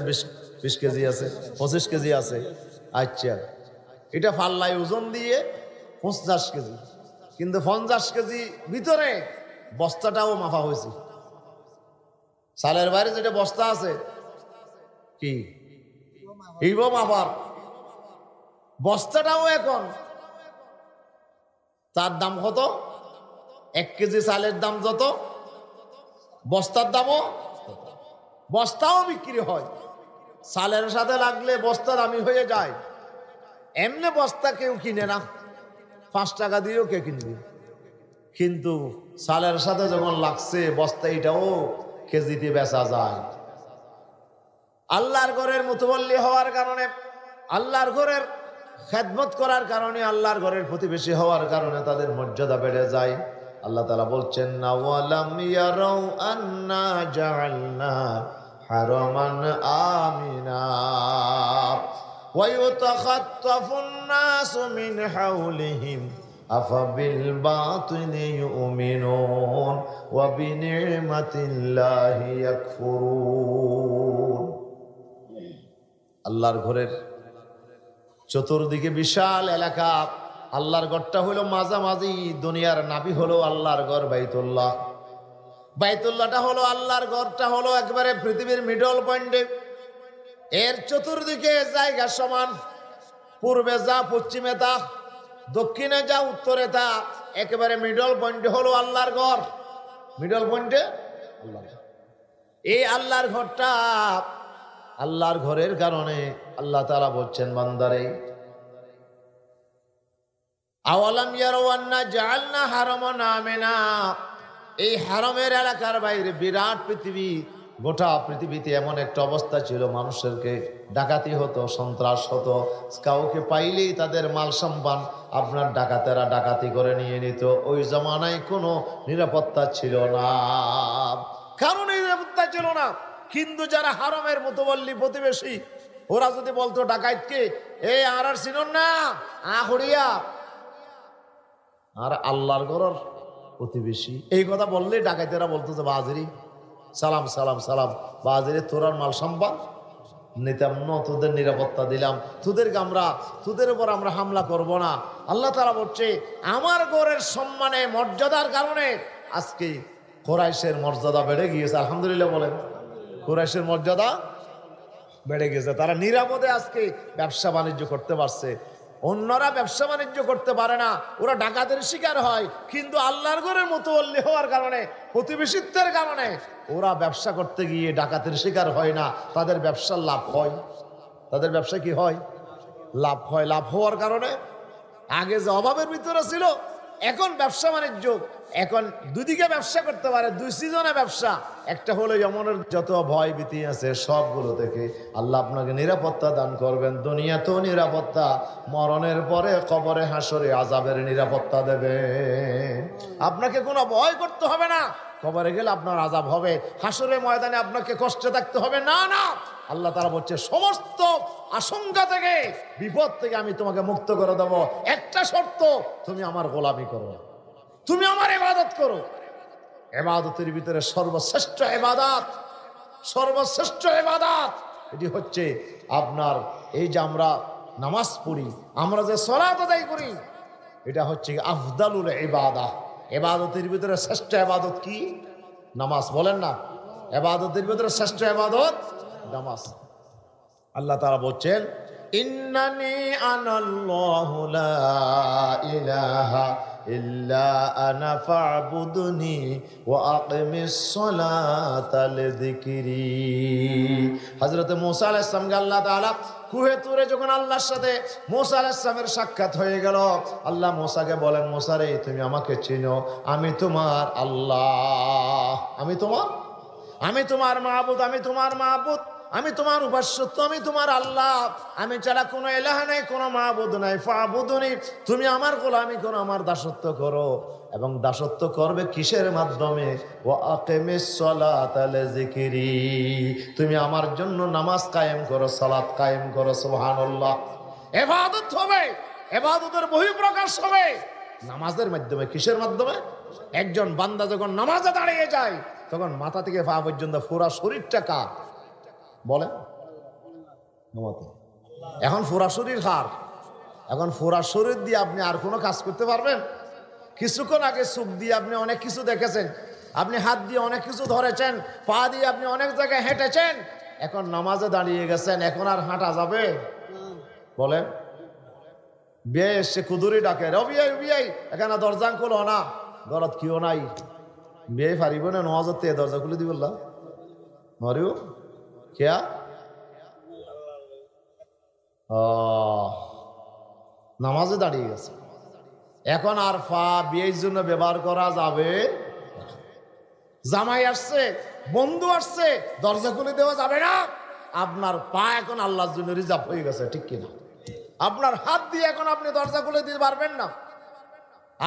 20 কেজি আছে, 25 কেজি আছে। আচ্ছা, এটা ফাল্লাই ওজন দিয়ে 50 কেজি, কিন্তু 50 কেজি ভিতরে বস্তাটাও মাপা হয়েছে। সালের বাইরে যেটা বস্তা আছে কি এইব মাপার বস্তাটাও এখন তার দাম কত? 1 কেজি চালের দাম যত, বস্তার দামও, বস্তাও বিক্রি হয়। চালের সাথে লাগলে বস্তা দামি হয়ে যায়। এমনি বস্তা কেউ কিনে না, 5 টাকা দিয়েও কে কিনবে। কিন্তু চালের সাথে যখন লাগছে বস্তা, এটাও কেজিতে বেচা যায়। আল্লাহর ঘরের মুতওয়াল্লি হওয়ার কারণে, আল্লাহর ঘরের খেদমত করার কারণে, আল্লাহর ঘরের প্রতিবেশী হওয়ার কারণে তাদের মর্যাদা বেড়ে যায়। আল্লাহ তাআলা বলছেন না, ওয়ালাম ইয়ারাউ আন্না জাআলনা হারামান আমিনা ওয়া ইউতাখাত্তাফুন নাসু মিন হাওলিহিম আফাবিল বাতিলি ইউমিনুন ওয়া বিনি'মাতিল্লাহি ইয়াকফুরুন। আল্লাহর ঘরের চতুর্দিকে বিশাল এলাকা। আল্লাহর ঘরটা হলো মাঝামাঝি। দুনিয়ার নাভি হলো আল্লাহর ঘর বাইতুল্লাহ। বাইতুল্লাহটা হলো আল্লাহর ঘরটা হলো একবারে পৃথিবীর মিডল পয়েন্টে। এর চতুর্দিকে জায়গা সমান। পূর্বে যা, পশ্চিমে তা, দক্ষিণে যা, উত্তরে তা, একেবারে মিডল পয়েন্টে হলো আল্লাহর ঘর। মিডল পয়েন্টে আল্লাহর ঘর। এই আল্লাহর ঘরটা, আল্লাহর ঘরের কারণে আল্লাহ তাআলা বলছেন বান্দারে, আওয়ালাম ইয়ারাউ আন্না জাআলনা হারামান আমিনা। এই হারামের এলাকার বাইরে বিরাট পৃথিবী, গোটা পৃথিবীতে এমন একটা অবস্থা ছিল, মানুষেরকে ডাকাতি হতো, সন্ত্রাস হতো। কাউকে পাইলেই তাদের মাল সম্মান আপনার ডাকাতেরা ডাকাতি করে নিয়ে নিত। ওই জমানায় কোনো নিরাপত্তা ছিল না, কারণ নিরাপত্তা ছিল না। কিন্তু যারা হারামের মুতওয়াল্লি প্রতিবেশী, ওরা যদি বলতো ডাকাতকে, এই আর চিনুন না আহড়িয়া, আর আল্লাহর ঘরের প্রতিবেশী, এই কথা বললে ডাকাতেরা বলতো যে বাজিরি সালাম সালাম সালাম, বাজিরে তোরার মাল সম্মান নিতাম না, তোদের নিরাপত্তা দিলাম, তোদের উপর আমরা হামলা করব না। আল্লাহ তাআলা বলছে, আমার ঘরের সম্মানে, মর্যাদার কারণে আজকে কুরাইশের মর্যাদা বেড়ে গিয়েছে। আলহামদুলিল্লাহ বলেন। কুরাইশের মর্যাদা বেড়ে গেছে। তারা নিরাপদে আজকে ব্যবসা বাণিজ্য করতে পারছে। অন্যরা ব্যবসা বাণিজ্য করতে পারে না, ওরা ডাকাতের শিকার হয়। কিন্তু আল্লাহর ঘরের মুতওয়াল্লি হওয়ার কারণে, প্রতিবেশিত্বের কারণে ওরা ব্যবসা করতে গিয়ে ডাকাতের শিকার হয় না। তাদের ব্যবসার লাভ হয়। তাদের ব্যবসা কি হয়? লাভ হয়। লাভ হওয়ার কারণে আগে যে অভাবের ভিতরে ছিল, এখন ব্যবসা বাণিজ্য, এখন দুদিকে ব্যবসা করতে পারে, দুই সিজনে ব্যবসা। একটা হলো যমনের যত ভয় ভীতি আছে সবগুলো থেকে আল্লাহ আপনাকে নিরাপত্তা দান করবেন। দুনিয়াতেও নিরাপত্তা, মরণের পরে কবরে হাসরে আযাবের নিরাপত্তা দেবে। আপনাকে কোনো ভয় করতে হবে না। কবরে গেলে আপনার আযাব হবে, হাসরের ময়দানে আপনাকে কষ্টে থাকতে হবে না। না, আল্লাহ তাআলা বলছে, সমস্ত আশঙ্কা থেকে, বিপদ থেকে আমি তোমাকে মুক্ত করে দেব। একটা শর্ত, তুমি আমার গোলামি করো, তুমি আমার ইবাদত করো। ইবাদতের ভিতরে সর্বশ্রেষ্ঠ ইবাদত এটি হচ্ছে আপনার এই যে আমরা নামাজ পড়ি, আমরা যে সালাত আদায় করি, এটা হচ্ছে আফদালুল ইবাদাহ। ইবাদতের ভিতরে শ্রেষ্ঠ ইবাদত কি? নামাজ। বলেন না, ইবাদতের ভিতরে শ্রেষ্ঠ ইবাদত নামাজ। আল্লাহ তাআলা বলছেন, ইন্নানি আনাল্লাহু লা ইলাহা ইল্লা আনা ফা'বুদনি ওয়া আকিমিস সালাতা লিযিকরি। হযরত মুসা আলাইহিস সালামকে আল্লাহ তাআলা কুহে তুরে যখন আল্লাহর সাথে মুসা আলাইহিস সালামের সাক্ষাৎ হয়ে গেল, আল্লাহ মুসাকে বলেন, মুসা রে, তুমি আমাকে চিনো, আমি তোমার আল্লাহ, আমি তোমার মাবুদ, আমি তোমার উপাস্যত্ব, আমি তোমার আল্লাহ, আমি ছাড়া কোনো ইলাহ নাই, কোনো মাবুদ নাই। ফাবুদনি, তুমি আমার গোলামি করো, আমার দাসত্ব করো। এবং দাসত্ব করবে কিসের মাধ্যমে? ওয়া আকিমিস সালাতা লিযিকরি, তুমি আমার জন্য নামাজ কায়েম করো, সালাত কায়েম করো। সুবহানাল্লাহ। ইবাদত হবে, ইবাদতের বহিঃপ্রকাশ হবে নামাজের মাধ্যমে। কিসের মাধ্যমে? একজন বান্দা যখন নামাজে দাঁড়িয়ে যায়, তখন মাথা থেকে পা পর্যন্ত পুরা শরীরটা কার? বলেন। এখন পুরা শরীর কার? এখন পুরা শরীর দিয়ে আপনি আর কোনো কাজ করতে পারবেন? কিছুক্ষণ আগে চোখ দিয়ে আপনি অনেক কিছু দেখেছেন, আপনি হাত দিয়ে অনেক কিছু ধরেছেন, পা দিয়ে আপনি অনেক জায়গায় হেঁটেছেন। এখন নামাজে দাঁড়িয়ে গেছেন, এখন আর হাঁটা যাবে? বলেন। বেশ, সে কুদুরি ডাকে, রবিয়াই এখানে দরজা খুলো না, ঘরত কিও নাই, বিয়ে পারিব না, নামাজত দরজা খুলে দিব না, মরিও কেয়া নামাজে দাঁড়িয়ে গেছে। এখন আর ফা বিয়ের জন্য ব্যবহার করা যাবে? জামাই আসছে, বন্ধু আসছে, দরজা খুলে দেওয়া যাবে না। আপনার পা এখন আল্লাহর জন্য রিজার্ভ হয়ে গেছে, ঠিক কিনা? আপনার হাত দিয়ে এখন আপনি দরজা খুলে দিতে পারবেন না।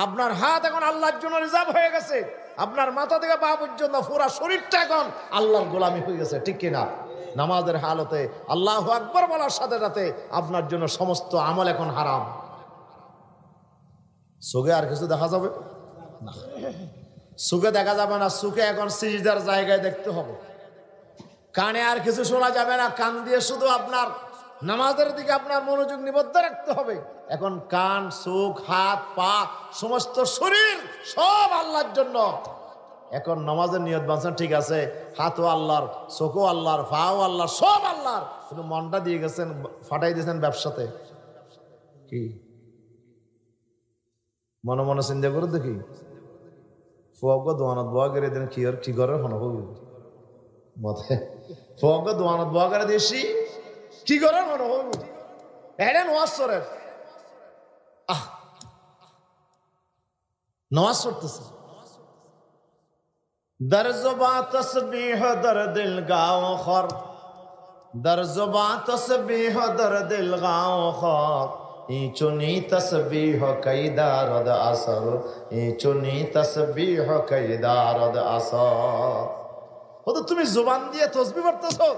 আপনার হাত এখন আল্লাহর জন্য রিজার্ভ হয়ে গেছে। আপনার মাথা থেকে পা পর্যন্ত পুরা শরীরটা এখন আল্লাহর গোলামি হয়ে গেছে, ঠিক কিনা? নামাজের হালতে আল্লাহু আকবার বলার সাথে সাথে আপনার জন্য সমস্ত আমল এখন হারাম। চোখে আর কিছু দেখা যাবে না, চোখে দেখা যাবে না, চোখে এখন সিজদার জায়গায় দেখতে হবে। কানে আর কিছু শোনা যাবে না, কান দিয়ে শুধু আপনার নামাজের দিকে আপনার মনোযোগ নিবদ্ধ রাখতে হবে। এখন কান, চোখ, হাত, পা, সমস্ত শরীর সব আল্লাহর জন্য। এখন নামাজের নিয়ত বাঁচান, ঠিক আছে, হাতও আল্লাহর, চোখও আল্লাহর, পাও আল্লাহর, সব আল্লাহর, কিন্তু মনটা দিয়ে গেছেন, ফাটাই দিয়েছেন ব্যবসাতে। কি মনে মনে চিন্তা করে দেখি, ফুয়াগ দোয়ানত বোয়া করে দেন, কি করে হন মতে ফুয়াগ দোয়ানত বোয়া করে দিয়েছি, কি করে মনে হইব এডেন ওয়াসরের নওয়াজ পড়তেছে। در زباں تسبیح در دل گاؤ خور، در زباں تسبیح در دل گاؤ خور، این چنی تسبیح کئی دارد اثر، این چنی تسبیح کئی دارد اثر। ও তো তুমি জবান দিয়ে তসবিহ পড়তেছো,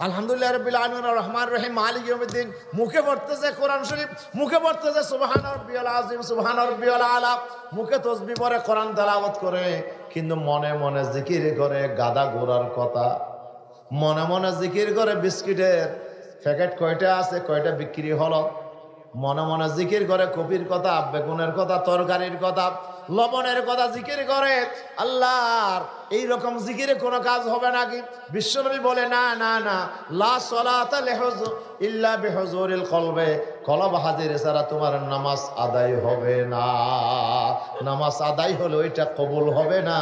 আলহামদুলিল্লাহ রাব্বিল আলামিন আর রহমান রহিম মালিক ইয়াউমিদ্দিন, মুখে পড়তেছে কোরআন শরীফ, মুখে পড়তেছে সুবহান রাব্বিয়াল আযীম, সুবহান রাব্বিয়াল আলা, মুখে তাসবিহ পড়ে, কোরআন তেলাওয়াত করে, কিন্তু মনে মনে জিকির করে গাদা গোরার কথা, মনে মনে জিকির করে বিস্কিটের প্যাকেট কয়টা আছে, কয়টা বিক্রি হলো, মনে মনে জিকির করে কপির কথা, বেগুনের কথা, তরকারির কথা, লবণের কথা জিকির করে। আল্লাহর এইরকম জিকিরে কোনো কাজ হবে নাকি? বিশ্বনবী বলে, না না না, লা সালাতা ইল্লা বিহুজুরিল কলবে, কলব হাজির ছাড়া তোমার নামাজ আদায় হবে না। নামাজ আদায় হলে ওইটা কবুল হবে না।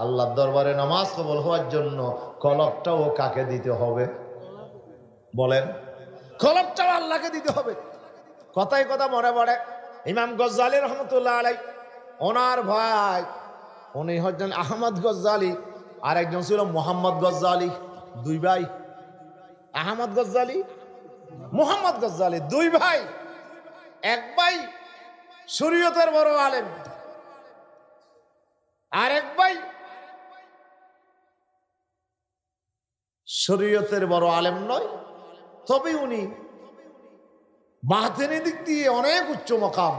আল্লাহর দরবারে নামাজ কবুল হওয়ার জন্য কলবটাও কাকে দিতে হবে? বলেন, কলবটাও আল্লাহকে দিতে হবে। কথায় কথা মনে পড়ে ইমাম গজ্জালি রহমতুল্লাহ আলাই, ওনার ভাই, উনি হচ্ছেন আহমদ গজ্জালি, আর একজন ছিল মোহাম্মদ গজ্জালি, দুই ভাই, আহমদ গজ্জালি, মোহাম্মদ গজ্জালি, দুই ভাই। এক ভাই শরীয়তের বড় আলেম, আর এক ভাই শরীয়তের বড় আলেম নয়, তবে উনি বাতিনি দিক দিয়ে অনেক উচ্চ মকাম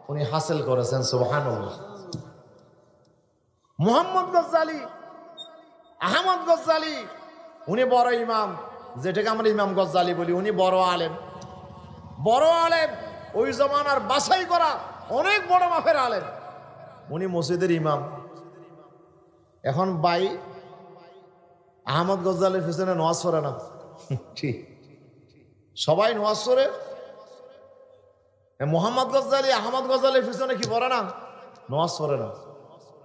উনি হাসিল করেছেন। সুবহানাল্লাহ। মোহাম্মদ গজ্জালি, আহমদ গজ্জালি, উনি বড় ইমাম, যেটাকে আমরা ইমাম গজ্জালি বলি, উনি বড় আলেম। বড় আলেম, ওই জমানার বাছাই করা অনেক বড় মাপের আলেম, উনি মসজিদের ইমাম। এখন ভাই আহমদ গজ্জালির পিছনে নামাজ পড়ে না, ঠিক সবাই নামাজ পড়ে, মোহাম্মদ গজ্জালি আহমদ গজ্জালির পিছনে কি পড়ে না, নামাজ পড়ে না।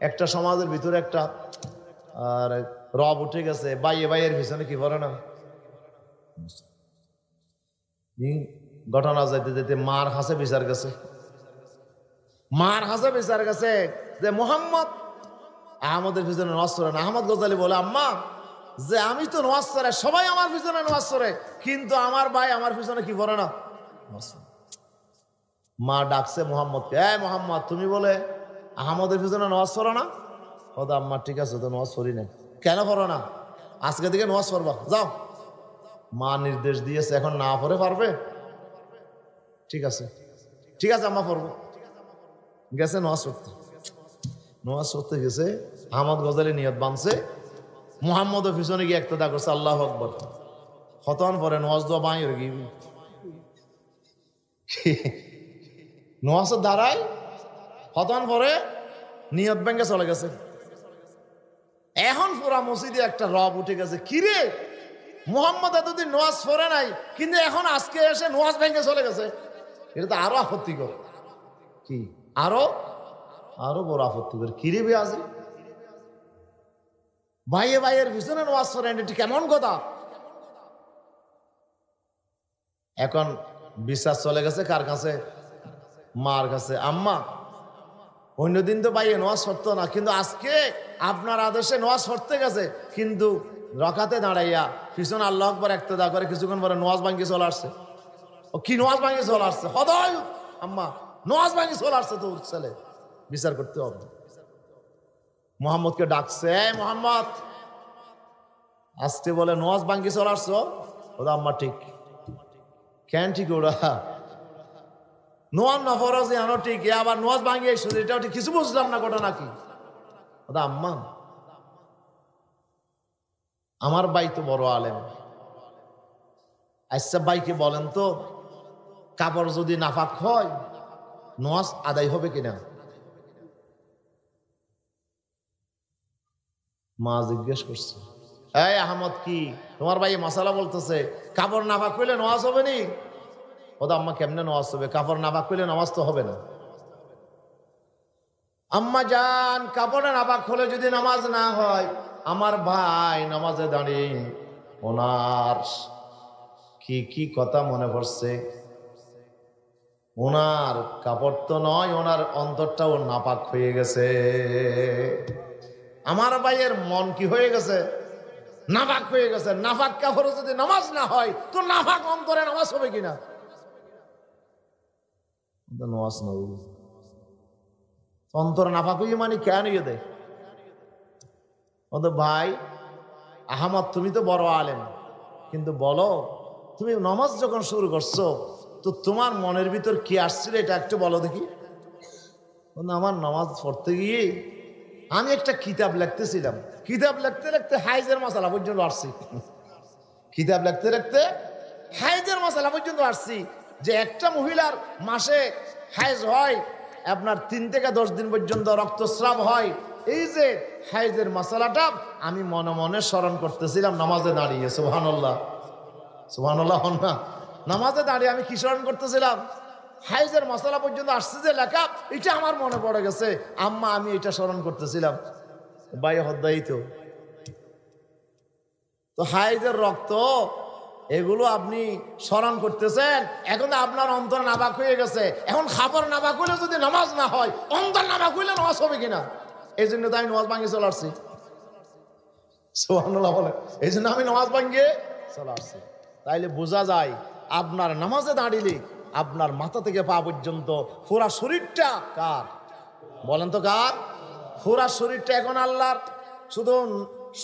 একটা সমাজের ভিতরে একটা আর রব উঠে গেছে, বাইয়ে বাইয়ের পিছনে কি পড়ে না। ঘটনা যাইতে যেতে মার হাসে বিচার গেছে, মার হাসে বিচার গেছে যে মোহাম্মদ আহমদের পিছনে নামাজ পড়ে না। আহমদ গজ্জালি বলে, আম্মা যে আমি তো নামাজ পড়ে, সবাই আমার পিছনে নামাজ পড়ে, কিন্তু আমার ভাই আমার পিছনে কি পড়ে না। মা ডাকছে মোহাম্মদকে, মোহাম্মদ তুমি বলে আহমদের পিছনে নামাজ পড়ো না? ও তো আম্মা ঠিক আছে, তো নামাজ পড়ি না। কেন পড়ো না? আজকে থেকে নামাজ পড়বা, যাও। মা নির্দেশ দিয়েছে, এখন না পড়ে পারবে? ঠিক আছে, ঠিক আছে আম্মা পড়বো। গেছে নামাজ পড়তে, নামাজ পড়তে গেছে, আহমদ গজ্জালি নিয়ত বানছে, মুহাম্মদের পিছনে গিয়ে ইক্তেদা করছে, আল্লাহু আকবার। হতন পরে নামাজ দোয়া বাঁই গিয়ে নামাজের দ্বারাই হতন পরে নিয়ত ব্যাংকে চলে গেছে। এখন পুরা মসজিদে একটা রব উঠে গেছে, কিরে মুহাম্মদ এতদিন নামাজ পড়ে নাই, কিন্তু এখন আজকে এসে নামাজ ব্যাংকে চলে গেছে। এটা তো আরো আপত্তিকর, কি আরো আরো বড় আপত্তিকর। কিরে বেয়াজি, ভাইয়ে ভাইয়ের পিছনে নামাজ পড়েন, এটি কেমন কথা? এখন বিশ্বাস চলে গেছে কার কাছে? মার কাছে। আম্মা অন্যদিন তো ভাইয়ে নামাজ পড়তো না, কিন্তু আজকে আপনার আদেশে নামাজ পড়তে গেছে, কিন্তু রকাতে দাঁড়াইয়া পিছনে আল্লাহু আকবার ইক্তেদা করে কিছুক্ষণ পরে নামাজ ভাঙিয়ে চলে আসছে। ও কি নামাজ ভাঙিয়ে চলে আসছে? হদাই আম্মা নামাজ ভাঙিয়ে চলে আসছে, তো ছেলে বিচার করতে হবে। মোহাম্মদকে ডাকছে, মোহাম্মদ আসতে বলে নামাজ ভাঙিয়ে চলে আসছো? ওদা আম্মা ঠিক। কেন ঠিক? ওরা নোয়াজ না ফরজ আনো ঠিক, আবার নোয়াজ ভাঙিয়ে এসো, এটাও ঠিক, কিছু বুঝলাম না ঘটনা কি। ওদা আম্মা আমার ভাই তো বড় আলেম, আচ্ছা ভাইকে বলেন তো কাপড় যদি নাফাক হয় নামাজ আদায় হবে কিনা? মা জিজ্ঞেস করছে, এই আহমদ কি তোমার ভাই মশালা বলতেছে কাপড় নাফাক করলে নামাজ হবে নি? ওদা আম্মা কেমনে নামাজ হবে? কাপড় নাফাক করলে নামাজ তো হবে না। আম্মা জান কাপড়ে নাফাক হলে যদি নামাজ না হয়, আমার ভাই নামাজে দাঁড়িয়ে ওনার কি কি কথা মনে পড়ছে। ওনার কাপড় তো নয়, ওনার অন্তরটাও নাপাক হয়ে গেছে। আমার ভাইয়ের মন কি হয়ে গেছে? নাপাক হয়ে গেছে। নাপাক কাপড়ে যদি নামাজ না হয়, তো নাপাক অন্তরে নামাজ হবে কিনা? নামাজ নয়, অন্তর নাপাক হয়ে মানে কেন ইয়ে দেয়? ভাই আহমদ তুমি তো বড় আলেম, কিন্তু বলো তুমি নামাজ যখন শুরু করছো তো তোমার মনের ভিতর কি আসছিল এটা একটু বলো দেখি। আমার নামাজ পড়তে গিয়ে আমি একটা কিতাব লিখতেছিলাম, কিতাব লিখতে লিখতে হাইজের মশালা পর্যন্ত আসছি। কিতাব লিখতে লিখতে হাইজের মশালা পর্যন্ত আসছি যে একটা মহিলার মাসে হাইজ হয় আপনার 3 থেকে 10 দিন পর্যন্ত রক্তস্রাব হয়। এই যে হাইজের মশালাটা আমি মনে মনে স্মরণ করতেছিলাম নামাজে দাঁড়িয়ে। সুবহানাল্লাহ, সুবহানাল্লাহ। না নামাজে দাঁড়িয়ে আমি কি স্মরণ করতেছিলাম? হাইজের মশালা পর্যন্ত আসছে যে লেখা, এটা আমার মনে পড়ে গেছে। আম্মা আমি এটা স্মরণ করতেছিলাম। ভাই হদ্দাই তো হাইজের রক্ত এগুলো আপনি স্মরণ করতেছেন, এখন আপনার অন্তর নাবাক হয়ে গেছে। এখন খাবার নাবাক হইলে যদি নামাজ না হয়, অন্তর নাবাক হইলে নামাজ হবে কিনা? এই জন্য তো আমি নামাজ ভাঙিয়ে চলে আসছি। সুবহানাল্লাহ বলে, এই জন্য আমি নামাজ ভাঙিয়ে চলে আসছি। তাইলে বোঝা যায় আপনার নামাজে দাঁড়িয়ে আপনার মাথা থেকে পা পর্যন্ত পুরা শরীরটা কার? বলেন তো কার? পুরা শরীরটা এখন আল্লাহর। শুধু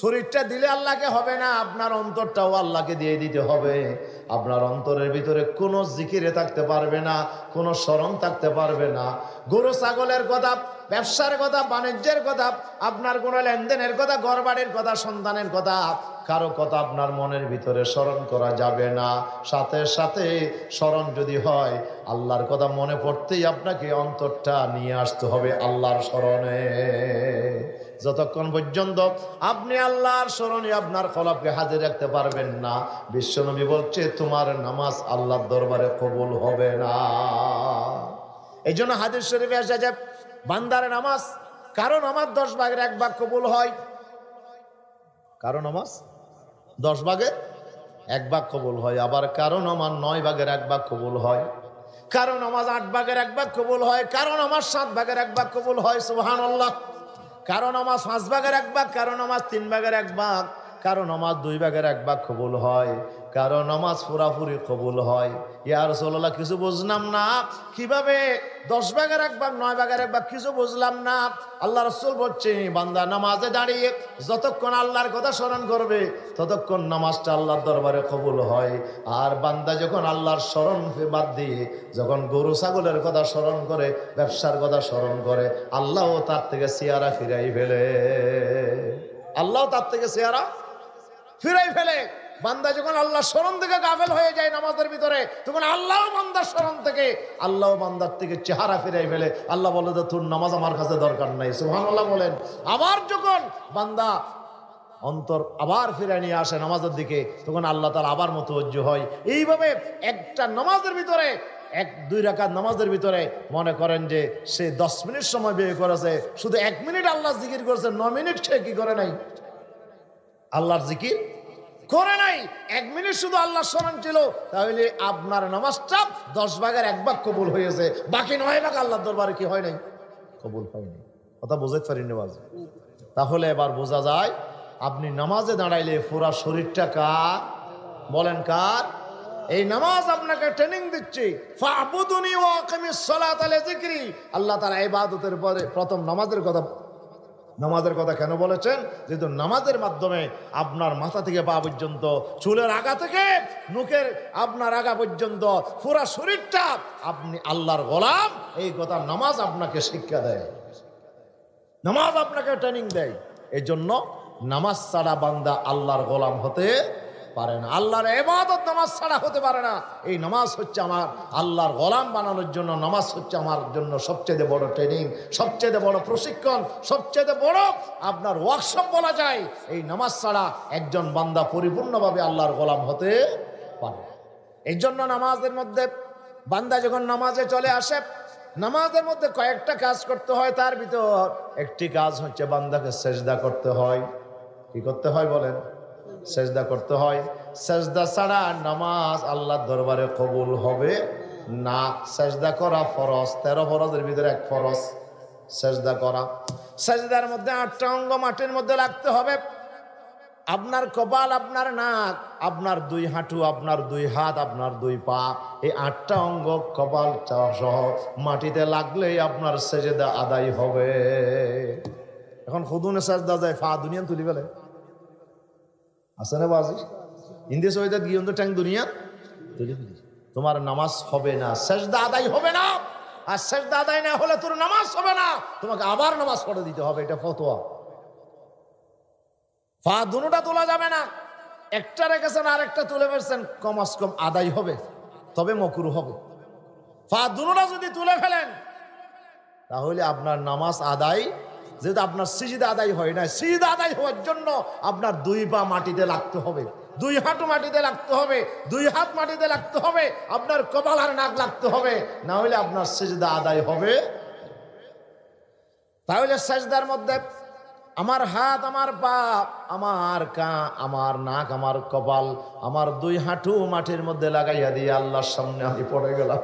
শরীরটা দিলে আল্লাহকে হবে না, আপনার অন্তরটাও আল্লাহকে দিয়ে দিতে হবে। আপনার অন্তরের ভিতরে কোনো জিকিরে থাকতে পারবে না, কোনো স্মরণ থাকতে পারবে না। গরু ছাগলের কথা ব্যবসার কথা, বাণিজ্যের কথা, আপনার কোনো লেনদেনের কথা, ঘরবাড়ির কথা, সন্তানের কথা, কারো কথা আপনার মনের ভিতরে স্মরণ করা যাবে না। সাথে সাথে স্মরণ যদি হয়, আল্লাহর কথা মনে পড়তেই আপনাকে অন্তরটা নিয়ে আসতে হবে আল্লাহর স্মরণে। যতক্ষণ পর্যন্ত আপনি আল্লাহর স্মরণে আপনার কলবকে হাজির রাখতে পারবেন না, বিশ্বনবী বলছে তোমার নামাজ আল্লাহর দরবারে কবুল হবে না। এই জন্য হাদিস শরীফে আসে যে বান্দার নামাজ, কারো নামাজ 10 ভাগের 1 ভাগ কবুল হয়, কারো নামাজ 10 ভাগের 1 ভাগ কবুল হয়, আবার কারো নামাজ 9 ভাগের 1 ভাগ কবুল হয়, কারো নামাজ 8 ভাগের 1 ভাগ কবুল হয়, কারো নামাজ 7 ভাগের 1 ভাগ কবুল হয়, সুবহানাল্লাহ। কারো নামাজ 5 ভাগের 1 ভাগ, কারো নামাজ 3 ভাগের 1 ভাগ, কারো নামাজ 2 ভাগের 1 ভাগ কবুল হয়, কারো নামাজ পুরাপুরি কবুল হয়। ইয়া রাসূলুল্লাহ, কিছু বুঝলাম না, কিভাবে 10 ভাগের 1 ভাগ, 9 ভাগের 1 ভাগ, কিছু বুঝলাম না। আল্লাহ রাসূল বলছে বান্দা নামাজে দাঁড়িয়ে যতক্ষণ আল্লাহর কথা স্মরণ করবে ততক্ষণ নামাজটা আল্লাহর দরবারে কবুল হয়। আর বান্দা যখন আল্লাহর স্মরণ বাদ দিয়ে যখন গরু ছাগলের কথা স্মরণ করে, ব্যবসার কথা স্মরণ করে, আল্লাহ তার থেকে চেহারা ফিরাই ফেলে, আল্লাহ তার থেকে চেহারা ফিরাই ফেলে। বান্দা যখন আল্লাহর স্মরণ থেকে গাফেল হয়ে যায় নামাজের ভিতরে, তখন আল্লাহ বান্দার স্মরণ থেকে, আল্লাহ বান্দার থেকে চেহারা ফিরাই ফেলে। আল্লাহ বলে যে তোর নামাজ আমার কাছে দরকার নাই, সুবহানাল্লাহ বলেন। আবার যখন বান্দা অন্তর আবার ফিরে নিয়ে আসে নামাজের দিকে, তখন আল্লাহ তাআলা আবার মুতওয়াজ্জহ হয়। এইভাবে একটা নামাজের ভিতরে, 1-2 রাকাত নামাজের ভিতরে মনে করেন যে সে 10 মিনিট সময় ব্যয় করেছে, শুধু 1 মিনিট আল্লাহ জিকির করেছে, 9 মিনিট সে কি করে নাই, আল্লাহর জিকির করে নাই। 1 মিনিট শুধু আল্লাহর স্মরণ ছিল, তাহলে আপনার নামাজটা 10 ভাগের 1 ভাগ কবুল হয়েছে, বাকি 9 ভাগ আল্লাহর দরবারে কি হয় নাই, কবুল হয়নি। কথা বুঝতে পারিনি বাজ? তাহলে এবার বোঝা যায় আপনি নামাজে দাঁড়াইলে পুরা শরীরটা কার, বলেন কার? এই নামাজ আপনাকে ট্রেনিং দিচ্ছে। ফাবুদুনি ওয়া আকিমিস সালাতা লিযিকরি। আল্লাহ তাআলা ইবাদতের পরে প্রথম নামাজের কথা কেন বলেছেন? যেহেতু নামাজের মাধ্যমে আপনার মাথা থেকে পা পর্যন্ত, চুলের আগা থেকে নুকের আপনার আগা পর্যন্ত পুরা শরীরটা আপনি আল্লাহর গোলাম, এই কথা নামাজ আপনাকে শিক্ষা দেয়, নামাজ আপনাকে ট্রেনিং দেয়। এই জন্য নামাজ ছাড়া বান্দা আল্লাহর গোলাম হতে পারে না, আল্লাহর ইবাদত নামাজ ছাড়া হতে পারে না। এই নামাজ হচ্ছে আমার আল্লাহর গোলাম বানানোর জন্য, নামাজ হচ্ছে আমার জন্য সবচেয়ে বড় ট্রেনিং, সবচেয়ে বড় প্রশিক্ষণ, সবচেয়ে বড় আপনার ওয়ার্কশপ বলা যায়। এই নামাজ ছাড়া একজন বান্দা পরিপূর্ণভাবে আল্লাহর গোলাম হতে পারে। এই জন্য নামাজের মধ্যে বান্দা যখন নামাজে চলে আসে, নামাজের মধ্যে কয়েকটা কাজ করতে হয়, তার ভিতর একটি কাজ হচ্ছে বান্দাকে সেজদা করতে হয়। কি করতে হয় বলেন? সেজদা করতে হয়। সেজদা ছাড়া নামাজ আল্লাহর দরবারে কবুল হবে না। সেজদা করা ফরজ, 13 ফরজের ভিতরে 1 ফরজ সেজদা করা। সেজদার মধ্যে 8টা অঙ্গ মাটির মধ্যে লাগতে হবে। আপনার কপাল, আপনার নাক, আপনার 2 হাঁটু, আপনার 2 হাত, আপনার 2 পা, এই 8টা অঙ্গ কপাল সহ মাটিতে লাগলেই আপনার সেজদা আদায় হবে। এখন খুদুনে সেজদা যায়, ফা দুনিয়া তুলি ফেলে আছে না বাজি, হিন্দি সহিত গিয়ে ট্যাং দুনিয়া তুলি ফেলে, তোমার নামাজ হবে না, সেজদা আদায় হবে না। আর সেজদা আদায় না হলে তোর নামাজ হবে না, তোমাকে আবার নামাজ পড়ে দিতে হবে, এটা ফতোয়া। ফা দুটা তোলা যাবে না, একটা রেখেছেন আর একটা তুলে ফেলছেন, কমাস কম আদায় হবে, তবে মকরু হবে। ফা দুটা যদি তুলে ফেলেন তাহলে আপনার নামাজ আদায়, যেহেতু আপনার সিজদা আদায় হয় না, সিজদা আদায় হওয়ার জন্য আপনার 2 পা মাটিতে লাগতে হবে, 2 হাঁটু মাটিতে লাগতে হবে, 2 হাত মাটিতে লাগতে হবে, আপনার কপাল আর নাক লাগতে হবে, না হলে আপনার সিজদা আদায় হবে। তাহলে সিজদার মধ্যে আমার হাত, আমার পা, আমার আমার নাক, আমার কপাল, আমার 2 হাঁটু মাটির মধ্যে লাগাইয়া দিয়ে আল্লাহর সামনে আমি পড়ে গেলাম।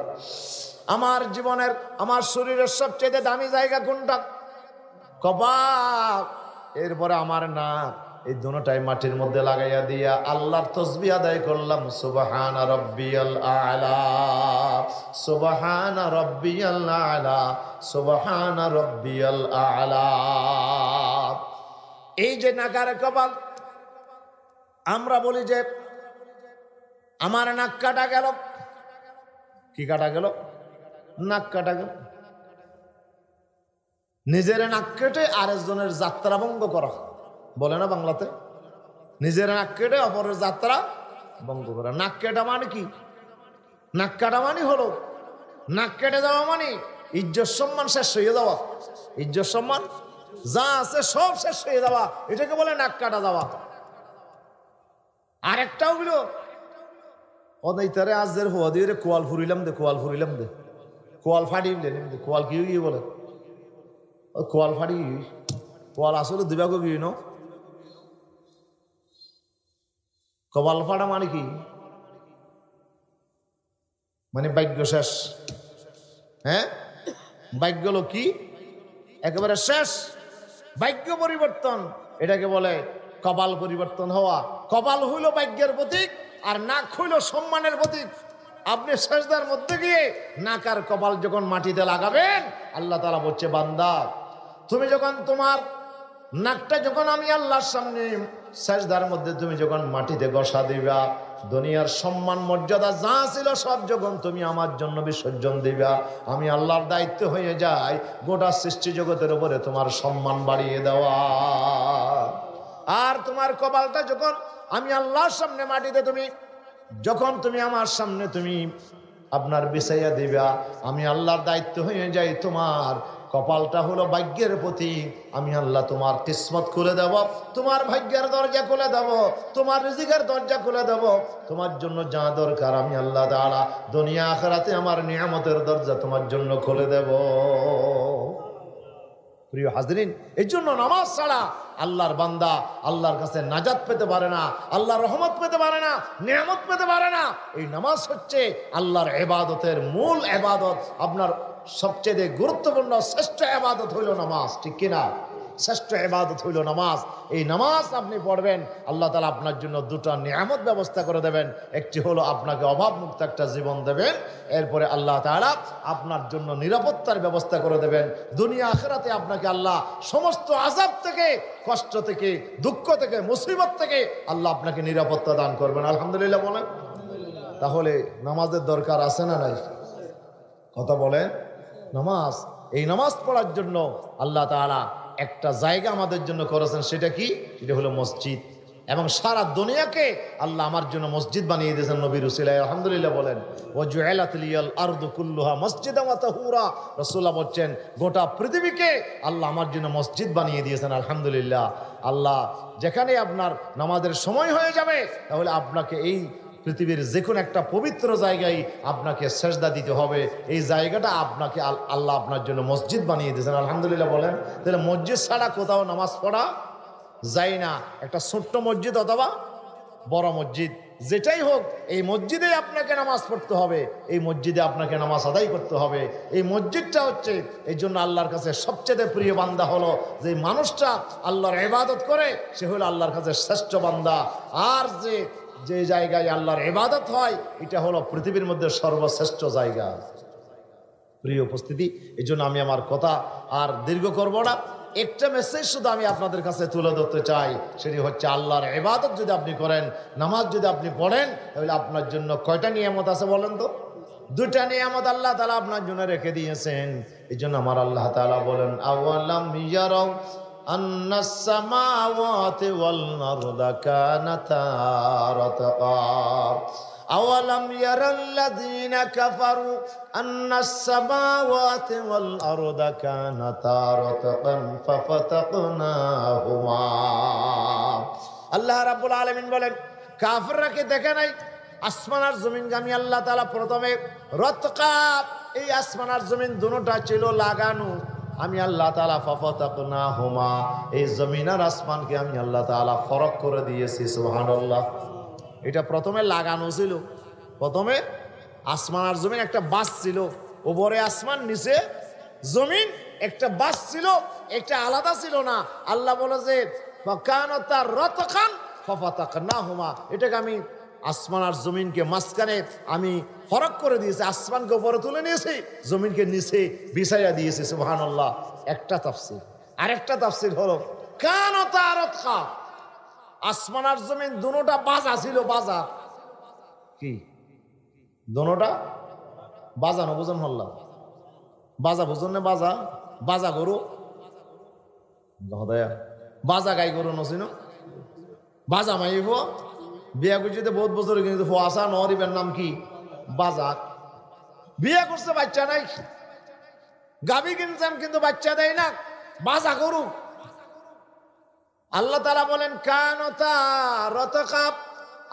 আমার জীবনের, আমার শরীরের সবচেয়ে দামি জায়গা কোনটা? কপাল। এরপরে আমার নাক, এই দুটোটাই মাটির মধ্যে লাগাইয়া দিয়া আল্লাহর তাসবিহ আদায় করলাম। সুবহানা রাব্বিয়াল আ'লা, সুবহানা রাব্বিয়াল আ'লা, সুবহানা রাব্বিয়াল আ'লা। এই যে নাকার কপাল, আমরা বলি যে আমার নাক কাটা গেল। কি কাটা গেল? নাক কাটা গেল। নিজের নাক কেটে আরেকজনের যাত্রা ভঙ্গ করা, বলে না বাংলাতে, নিজের নাক কেটে অপরের যাত্রা ভঙ্গ করা। নাক কেটা মানে কি? নাক কাটা মানে হলো নাক কেটে যাওয়া মানে ইজ্জত সম্মান শেষ হয়ে যাওয়া। ইজ্জত সম্মান যা আছে সব শেষ হয়ে যাওয়া, এটাকে বলে নাক কাটা যাওয়া। আরেকটাও হইল অনেকটারে আজের হওয়া দিয়ে কোয়াল ফুরিলাম দে, কোয়াল ফুরিলাম দে, কোয়াল ফাড়ি দে, কোয়াল কি বলে, কোয়াল ফাড়ি, কোয়াল আসলে দিবাকে কি ন, কপাল ফাড়া মানে কি? মানে ভাগ্য শেষ। হ্যাঁ, ভাগ্য হলো কি? একেবারে শেষ, ভাগ্য পরিবর্তন, এটাকে বলে কপাল পরিবর্তন হওয়া। কপাল হইল ভাগ্যের প্রতীক, আর নাক হইল সম্মানের প্রতীক। আপনি সেজদার মধ্যে গিয়ে নাক আর কপাল যখন মাটিতে লাগাবেন, আল্লাহ তাআলা বলছে, বান্দা তুমি যখন তোমার নাকটা যখন আমি আল্লাহর সামনে সেজদার মধ্যে তুমি যখন মাটিতে বসা দিবা, দুনিয়ার সম্মান মর্যাদা যা ছিল সব যখন তুমি আমার জন্য বিসর্জন দিবা, আমি আল্লাহর দায়িত্ব হয়ে যাই গোটা সৃষ্টি জগতের উপরে তোমার সম্মান বাড়িয়ে দেওয়া। আর তোমার কপালটা যখন আমি আল্লাহর সামনে মাটিতে যখন তুমি আমার সামনে তুমি আপনার বিছাইয়া দিবা, আমি আল্লাহর দায়িত্ব হয়ে যাই তোমার কপালটা হলো ভাগ্যের প্রতীক। আমি আল্লাহ তোমার কিসমত খুলে দেব, তোমার ভাগ্যের দরজা খুলে দেব, তোমার রিজিকের দরজা খুলে দেব। তোমার জন্য যা দরকার আমি আল্লাহ তাআলা দুনিয়া আখিরাতে আমার নিয়ামতের দরজা তোমার জন্য খুলে দেব। প্রিয় হাজরিন, এই জন্য নামাজ ছাড়া আল্লাহর বান্দা আল্লাহর কাছে নাজাত পেতে পারে না, আল্লাহর রহমত পেতে পারে না, নিয়ামত পেতে পারে না। এই নামাজ হচ্ছে আল্লাহর ইবাদতের মূল ইবাদত। আপনার সবচেয়ে গুরুত্বপূর্ণ শ্রেষ্ঠ ইবাদত হইল নামাজ, ঠিক কিনা? শ্রেষ্ঠ ইবাদত হইল নামাজ। এই নামাজ আপনি পড়বেন, আল্লাহ তাআলা আপনার জন্য দুটো নিয়ামত ব্যবস্থা করে দেবেন। একটি হলো আপনাকে অভাবমুক্ত একটা জীবন দেবেন, এরপরে আল্লাহ তাআলা আপনার জন্য নিরাপত্তার ব্যবস্থা করে দেবেন। দুনিয়া আখিরাতে আপনাকে আল্লাহ সমস্ত আযাব থেকে, কষ্ট থেকে, দুঃখ থেকে, মুসিবত থেকে আল্লাহ আপনাকে নিরাপত্তা দান করবেন। আলহামদুলিল্লাহ বলেন। তাহলে নামাজের দরকার আছে না নাই? কথা বলেন। নামাজ, এই নামাজ পড়ার জন্য আল্লাহ তাআলা একটা জায়গা আমাদের জন্য করেছেন, সেটা কি? এটা হলো মসজিদ। এবং সারা দুনিয়াকে আল্লাহ আমার জন্য মসজিদ বানিয়ে দিয়েছেন নবীর উসিলায়। আলহামদুলিল্লাহ বলেন। ওয়াজুইলাত লিয়াল আরদু কুল্লুহা মাসজিদান ওয়া তাহুরা, রাসূলুল্লাহ বলেন গোটা পৃথিবীকে আল্লাহ আমার জন্য মসজিদ বানিয়ে দিয়েছেন। আলহামদুলিল্লাহ। আল্লাহ যেখানে আপনার নামাজের সময় হয়ে যাবে, তাহলে আপনাকে এই পৃথিবীর যে কোনো একটা পবিত্র জায়গায় আপনাকে সেজদা দিতে হবে। এই জায়গাটা আপনাকে আল্লাহ আপনার জন্য মসজিদ বানিয়ে দিয়েছেন। আলহামদুলিল্লাহ বলেন। তাহলে মসজিদ ছাড়া কোথাও নামাজ পড়া যায় না। একটা ছোট্ট মসজিদ অথবা বড় মসজিদ, যেটাই হোক, এই মসজিদে আপনাকে নামাজ পড়তে হবে, এই মসজিদে আপনাকে নামাজ আদায় করতে হবে। এই মসজিদটা হচ্ছে, এই জন্য আল্লাহর কাছে সবচেয়ে প্রিয় বান্দা হলো যে মানুষটা আল্লাহর ইবাদত করে, সে হলো আল্লাহর কাছে শ্রেষ্ঠ বান্দা। আর যে জায়গায় আল্লাহর ইবাদত হয়, এটা হলো পৃথিবীর মধ্যে সর্বশ্রেষ্ঠ জায়গা। প্রিয় উপস্থিতি, এই জন্য আমি আমার কথা আর দীর্ঘ করব না। একটা মেসেজ শুধু আমি আপনাদের কাছে তুলে ধরতে চাই, সেটি হচ্ছে আল্লাহর ইবাদত যদি আপনি করেন, নামাজ যদি আপনি পড়েন, তাহলে আপনার জন্য কয়টা নিয়ামত আছে বলেন তো? দুটা নিয়ামত আল্লাহ তাআলা আপনার জন্য রেখে দিয়েছেন। এই জন্য আমার আল্লাহ তাআলা বলেন, আওয়ালাম ইয়ারাউ আন্নাস সামাওয়াতি ওয়াল আরদা কানাতা রাতকা। আওয়ালাম ইয়ারাল্লাযীনা কাফারু আন্নাস সামাওয়াতি ওয়াল আরদা কানাতা রাতকান ফাফাতাকনাহুমা। আল্লাহ রাব্বুল আলামিন বলেন, কাফেররা কি দেখে নাই আসমান আর জমিনকে আমি আল্লাহ তাআলা প্রথমে রাতকা, এই আসমান আর জমিন দুটোটা ছিল লাগানো, আমি আল্লাহ তাআলা ফাফাতাকনাহুমা, এই জমিন আর আসমানকে আমি আল্লাহ তাআলা ফরক করে দিয়েছি। সুবহানাল্লাহ। এটা প্রথমে লাগানো ছিল, প্রথমে আসমান আর জমিন একটা বাস ছিল, উপরে আসমান নিচে জমিন, একটা বাস ছিল, একটা আলাদা ছিল না। আল্লাহ বলে যে ফাকানাতা রাতকান ফাফাতাকনাহুমা, এটাকে আমি আসমান আর জমিনকে মাঝখানে আমি ফরক করে দিয়েছি, আসমানকে উপরে তুলে নিয়েছি, জমিনকে নিচে বিছাইয়া দিয়েছি। সুবহানাল্লাহ। একটা তাফসীর। আরেকটা তাফসীর হলো কানাতা রাতকা, আসমান আর জমিন দুটোটা বাজা ছিল, বাজা কি দুটোটা বাজানো, বুঝুন হল্লা, বাজা বুঝুন না, বাজা বাজা গরু বাজা গাই করো নছিন বাজা মাইব বিয়া করছে বহুত বছর কিন্তু ফোয়াশা নরিবের নাম কি বাজা। বিয়ে করছে বাচ্চা নাই, গাবি কিনছেন কিন্তু বাচ্চা দেয় না, বাজা করুক। আল্লাহ তাআলা বলেন কানতা রতকাব,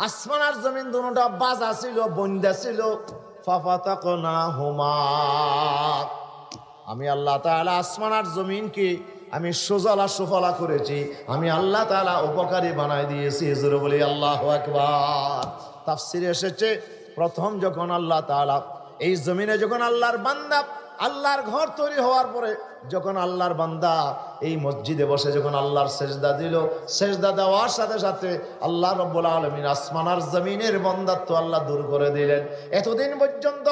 আসমান আর জমিন দুটোটা বাজা ছিল, বন্দা ছিল। ফাফাতাকনাহুমা, আমি আল্লাহ তাআলা আসমান আর জমিনকে আমি সুজলা সুফলা করেছি, আমি আল্লাহ তাআলা উপকারী বানাই দিয়েছি। জোরে বলি আল্লাহু আকবার। তাফসিরে এসেছে প্রথম যখন আল্লাহ তাআলা এই জমিনে, যখন আল্লাহর বান্দা আল্লাহর ঘর তৈরি হওয়ার পরে যখন আল্লাহর বান্দা এই মসজিদে বসে যখন আল্লাহর সেজদা দিল, সেজদা দেওয়ার সাথে সাথে আল্লাহ রাব্বুল আলামিন আসমান আর জমিনের বন্দাত্ব আল্লাহ দূর করে দিলেন। এতদিন পর্যন্ত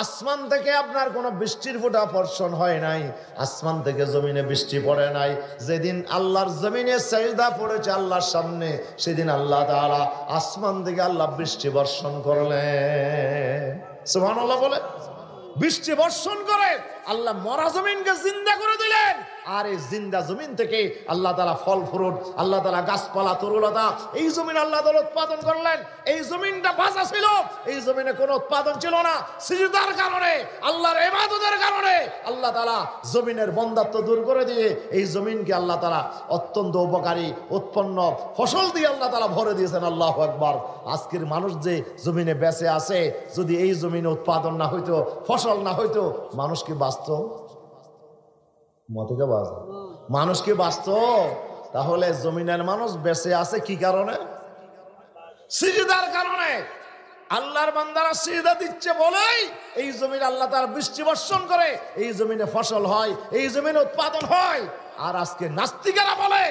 আসমান থেকে আপনার কোনো বৃষ্টির ফোঁটা বর্ষণ হয় নাই, আসমান থেকে জমিনে বৃষ্টি পড়ে নাই। যেদিন আল্লাহর জমিনে সেজদা পড়েছে আল্লাহর সামনে, সেদিন আল্লাহ তাআলা আসমান থেকে আল্লাহ বৃষ্টি বর্ষণ করলেন। সুবহানাল্লাহ বলে বৃষ্টি বর্ষণ করে আল্লাহ মরা জমিনকে জিন্দা করে দিলেন। আর এই জিন্দা জমিন থেকে আল্লাহ তাআলা ফল ফ্রুট, আল্লাহ তাআলা গাছপালা তরুলতা এই জমিন আল্লাহ তাআলা উৎপাদন করলেন। এই জমিনটা বাঁচা ছিল, এই জমিনে কোনো উৎপাদন ছিল না। সিজদার কারণে, আল্লাহর ইবাদতের কারণে আল্লাহ তাআলা জমিনের বন্দাত্ব দূর করে দিয়ে এই জমিনকে আল্লাহ তাআলা অত্যন্ত উপকারী উৎপন্ন ফসল দিয়ে আল্লাহ তাআলা ভরে দিয়েছেন। আল্লাহু আকবার। আজকের মানুষ যে জমিনে বেঁচে আছে, যদি এই জমিনে উৎপাদন না হইতো, ফসল না হইতো, মানুষ কি বাঁচত? মতকে বাঁচত? মানুষ কি বাঁচত? তাহলে জমিনের মানুষ বেঁচে আছে কি কারণে? সিজদার কারণে। আল্লাহর বান্দারা সিজদা দিচ্ছে বলেই এই জমিনে আল্লাহ তাআলা বৃষ্টি বর্ষণ করে, এই জমিনে ফসল হয়, এই জমিনে উৎপাদন হয়। আর আজকে নাস্তিকেরা বলে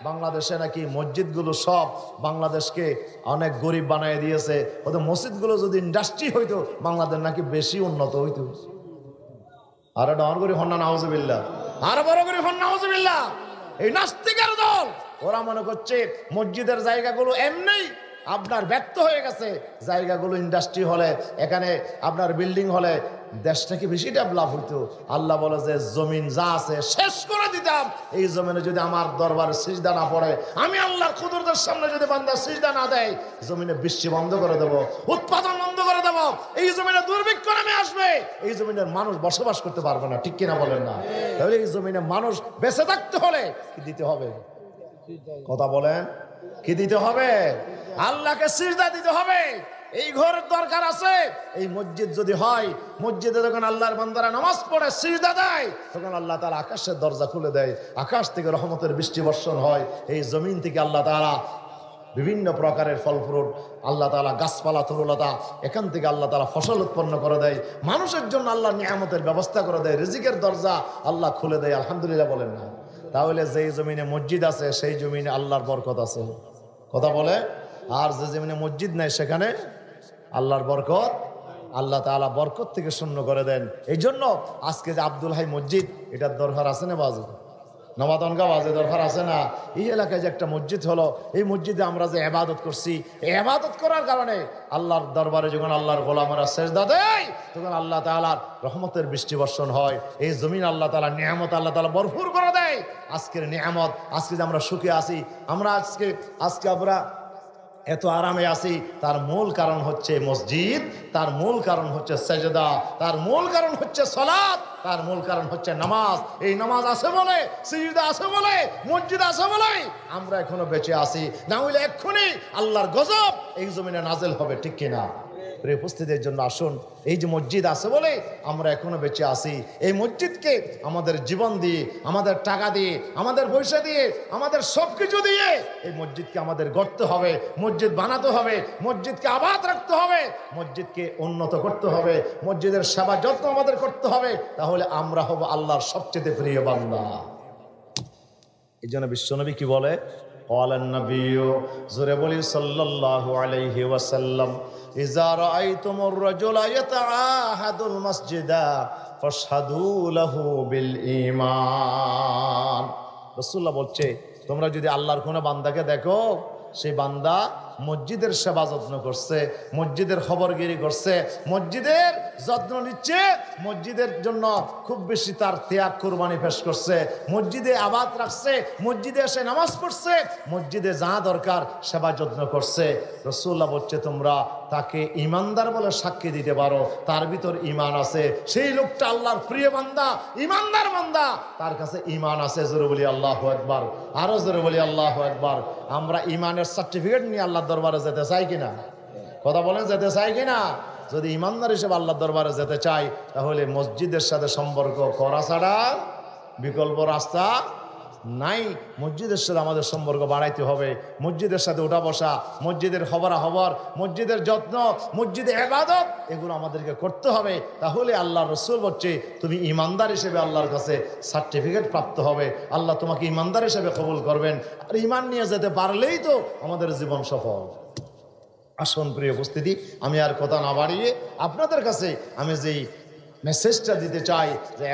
বাংলাদেশে নাকি মসজিদগুলো সব বাংলাদেশকে অনেক গরিব বানিয়ে দিয়েছে, ওদের মসজিদগুলো যদি ইন্ডাস্ট্রি হইতো বাংলাদেশ নাকি বেশি উন্নত হইতো। আরে ডর করি হন্না নাউজুবিল্লাহ, আরো বড় করে হন্না নাউজুবিল্লাহ। এই নাস্তিকের দল ওরা মনে করছে মসজিদের জায়গাগুলো এমনি আপনার ব্যর্থ হয়ে গেছে, জায়গাগুলো ইন্ডাস্ট্রি হলে, এখানে আপনার বিল্ডিং হলে দেশটা কি বেশি ডেভেলপ হইতো। আল্লাহ বলে যে জমিন যা আছে শেষ করে দিতাম, এই জমিনে যদি আমার দরবারে সিজদা না পড়ে, আমি আল্লাহর কুদরতের সামনে যদি বান্দা সিজদা না দেয়, জমিনে বৃষ্টি বন্ধ করে দেব, উৎপাদন বন্ধ করে দেব, এই জমিনে দুর্ভিক্ষ নেমে আসবে, এই জমিনের মানুষ বসবাস করতে পারবে না। ঠিক কিনা বলেন না? তাহলে এই জমিনে মানুষ বেঁচে থাকতে হলে কি দিতে হবে? কথা বলেন, কি দিতে হবে? আল্লাহকে সিজদা দিতে হবে। এই ঘরের দরকার আছে। এই মসজিদ যদি হয়, মসজিদে যখন আল্লাহর বান্দারা নামাজ পড়ে সিজদা দেয়, তখন আল্লাহ তাআলা আকাশের দরজা খুলে দেয়, আকাশ থেকে রহমতের বৃষ্টি বর্ষণ হয়। এই জমিন থেকে আল্লাহ তাআলা বিভিন্ন প্রকারের ফল ফ্রুট, আল্লাহ তাআলা গাছপালা তরুলতা, এখান থেকে আল্লাহ তাআলা ফসল উৎপন্ন করে দেয়। মানুষের জন্য আল্লাহ নিয়ামতের ব্যবস্থা করে দেয়, রিজিকের দরজা আল্লাহ খুলে দেয়। আলহামদুলিল্লাহ বলেন না? তাহলে যেই জমিনে মসজিদ আছে সেই জমিনে আল্লাহর বরকত আছে। কথা বলে। আর যে জমিনে মসজিদ নাই সেখানে আল্লাহর বরকত, আল্লাহ তাআলা বরকত থেকে শূন্য করে দেন। এই জন্য আজকে যে আব্দুল হাই মসজিদ, এটার দরকার আছে না বাজে? নবাতনগা বাজে দরকার আছে না? এই এলাকায় যে একটা মসজিদ হলো, এই মসজিদে আমরা যে ইবাদত করছি, এই ইবাদত করার কারণে আল্লাহর দরবারে যখন আল্লাহর গোলামেরা সিজদা দেয়, তখন আল্লাহ তাআলার রহমতের বৃষ্টি বর্ষণ হয়। এই জমিন আল্লাহ তাআলা নিয়ামত আল্লাহ তাআলা ভরপুর করে দেয়। আজকের নিয়ামত, আজকে যে আমরা সুখে আছি, আমরা আজকে আমরা এত আরামে আছি, তার মূল কারণ হচ্ছে মসজিদ, তার মূল কারণ হচ্ছে সেজদা, তার মূল কারণ হচ্ছে সালাত, তার মূল কারণ হচ্ছে নামাজ। এই নামাজ আছে বলে, সিজদা আছে বলে, মসজিদ আছে বলে আমরা এখনো বেঁচে আছি। না হইলে এক্ষুনি আল্লাহর গজব এই জমিনে নাজেল হবে। ঠিক কিনা? প্রিয় উপস্থিতির জন্য আসুন, এই যে মসজিদ আছে বলে আমরা এখনো বেঁচে আছি, এই মসজিদকে আমাদের জীবন দিয়ে, আমাদের টাকা দিয়ে, আমাদের পয়সা দিয়ে, আমাদের সবকিছু দিয়ে এই মসজিদকে আমাদের গড়তে হবে, মসজিদ বানাতে হবে, মসজিদকে আবাদ রাখতে হবে, মসজিদকে উন্নত করতে হবে, মসজিদের সেবা যত্ন আমাদের করতে হবে। তাহলে আমরা হব আল্লাহর সবচেয়ে প্রিয় বান্দা। এই জন্য বিশ্বনবী কি বলে? ক্বালান নবিয়্যু, জোরে বলি সাল্লাল্লাহু আলাইহি ওয়াসাল্লাম, ইযা রাআইতুমুর রাজুলা ইয়াতাআহাদুল মাসজিদা ফাশহাদু লাহু বিল ঈমান। রাসূলুল্লাহ বলছে, তোমরা যদি আল্লাহর কোন বান্দাকে দেখো, সেই বান্দা মসজিদের সেবা যত্ন করছে, মসজিদের খবরগিরি করছে, মসজিদের যত্ন নিচ্ছে, মসজিদের জন্য খুব বেশি তার ত্যাগ কুরবানি পেশ করছে, মসজিদে আবাদ রাখছে, মসজিদে এসে নামাজ পড়ছে, মসজিদে যা দরকার সেবা যত্ন করছে। রাসূলুল্লাহ বলছে তোমরা তাকে ইমানদার বলে সাক্ষী দিতে পারো, তার ভিতর ঈমান আছে, সেই লোকটা আল্লাহর প্রিয় বান্দা, ইমানদার বান্দা, তার কাছে ঈমান আছে। জোরে বলি আল্লাহু আকবার, আরো জোরে বলি আল্লাহু আকবার। আমরা ঈমানের সার্টিফিকেট নিয়ে আল্লাহর দরবারে যেতে চাই কিনা? কথা বলেন, যেতে চাই কিনা? যদি ইমানদার হিসেবে আল্লাহর দরবারে যেতে চাই তাহলে মসজিদের সাথে সম্পর্ক করা ছাড়া বিকল্প রাস্তা নাই। মসজিদের সাথে আমাদের সম্পর্ক বাড়াইতে হবে, মসজিদের সাথে ওঠা বসা, মসজিদের খবরাখবর, মসজিদের যত্ন, মসজিদে ইবাদত, এগুলো আমাদেরকে করতে হবে। তাহলে আল্লাহর রাসূল বলছে তুমি ইমানদার হিসেবে আল্লাহর কাছে সার্টিফিকেট প্রাপ্ত হবে, আল্লাহ তোমাকে ইমানদার হিসেবে কবুল করবেন। আর ইমান নিয়ে যেতে পারলেই তো আমাদের জীবন সফল। আসুন প্রিয় উপস্থিতি, আমি আর কথা না বাড়িয়ে আপনাদের কাছে আমি যেই মেসেজটা দিতে চাই যে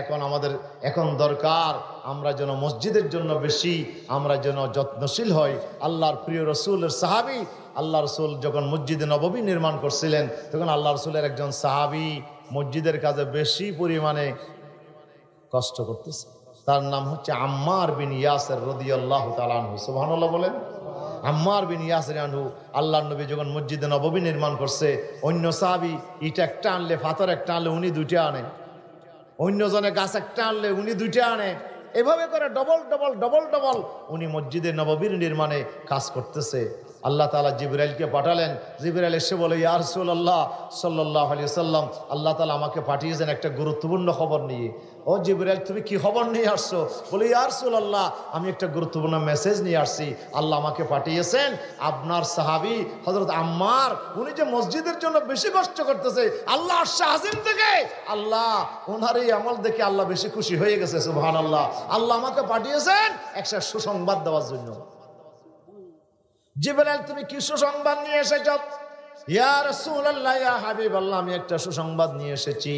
এখন দরকার আমরা যেন মসজিদের জন্য বেশি আমরা যেন যত্নশীল হই। আল্লাহর প্রিয় রসুলের সাহাবী, আল্লাহ রসুল যখন মসজিদে নববী নির্মাণ করছিলেন তখন আল্লাহ রসুলের একজন সাহাবী মসজিদের কাজে বেশি পরিমাণে কষ্ট করতেছে। তার নাম হচ্ছে আম্মার বিন ইয়াসির রাদিয়াল্লাহু তাআলা আনহু। সুবহানাল্লাহ বলেন। আম্মার বিন ইয়াসির আনহু, আল্লাহর নবী যখন মসজিদে নববী নির্মাণ করছে, অন্য সাহাবী ইট একটা আনলে, পাথর একটা আনলে উনি দুইটা আনে, অন্যজনে গাছ একটা আনলে উনি দুইটা আনে, এভাবে করে ডবল ডবল ডবল ডবল উনি মসজিদে নববীর নির্মাণে কাজ করতেছে। আল্লাহ তাআলা জিবরাইলকে পাঠালেন। জিবরাইল এসে বলে, ইয়া রাসূলুল্লাহ সাল্লাল্লাহু আলাইহি ওয়াসাল্লাম, আল্লাহ তাআলা আমাকে পাঠিয়েছেন একটা গুরুত্বপূর্ণ খবর নিয়ে। ও জিবরাইল, তুমি কি খবর নিয়ে আসছো? বলে, ইয়া রাসূলুল্লাহ, আমি একটা গুরুত্বপূর্ণ মেসেজ নিয়ে আসছি। আল্লাহ আমাকে পাঠিয়েছেন আপনার সাহাবী হযরত আম্মার, উনি যে মসজিদের জন্য বেশি কষ্ট করতেছে, আল্লাহ শাহজিম থেকে আল্লাহ ওনার এই আমল দেখে আল্লাহ বেশি খুশি হয়ে গেছে। সুবহানাল্লাহ। আল্লাহ আমাকে পাঠিয়েছেন একটা সুসংবাদ দেওয়ার জন্য। জিবরাইল, তুমি কি সুসংবাদ নিয়ে এসেছো? ইয়া রাসূলুল্লাহ, ইয়া হাবিবাল্লাহ, আমি একটা সুসংবাদ নিয়ে এসেছি।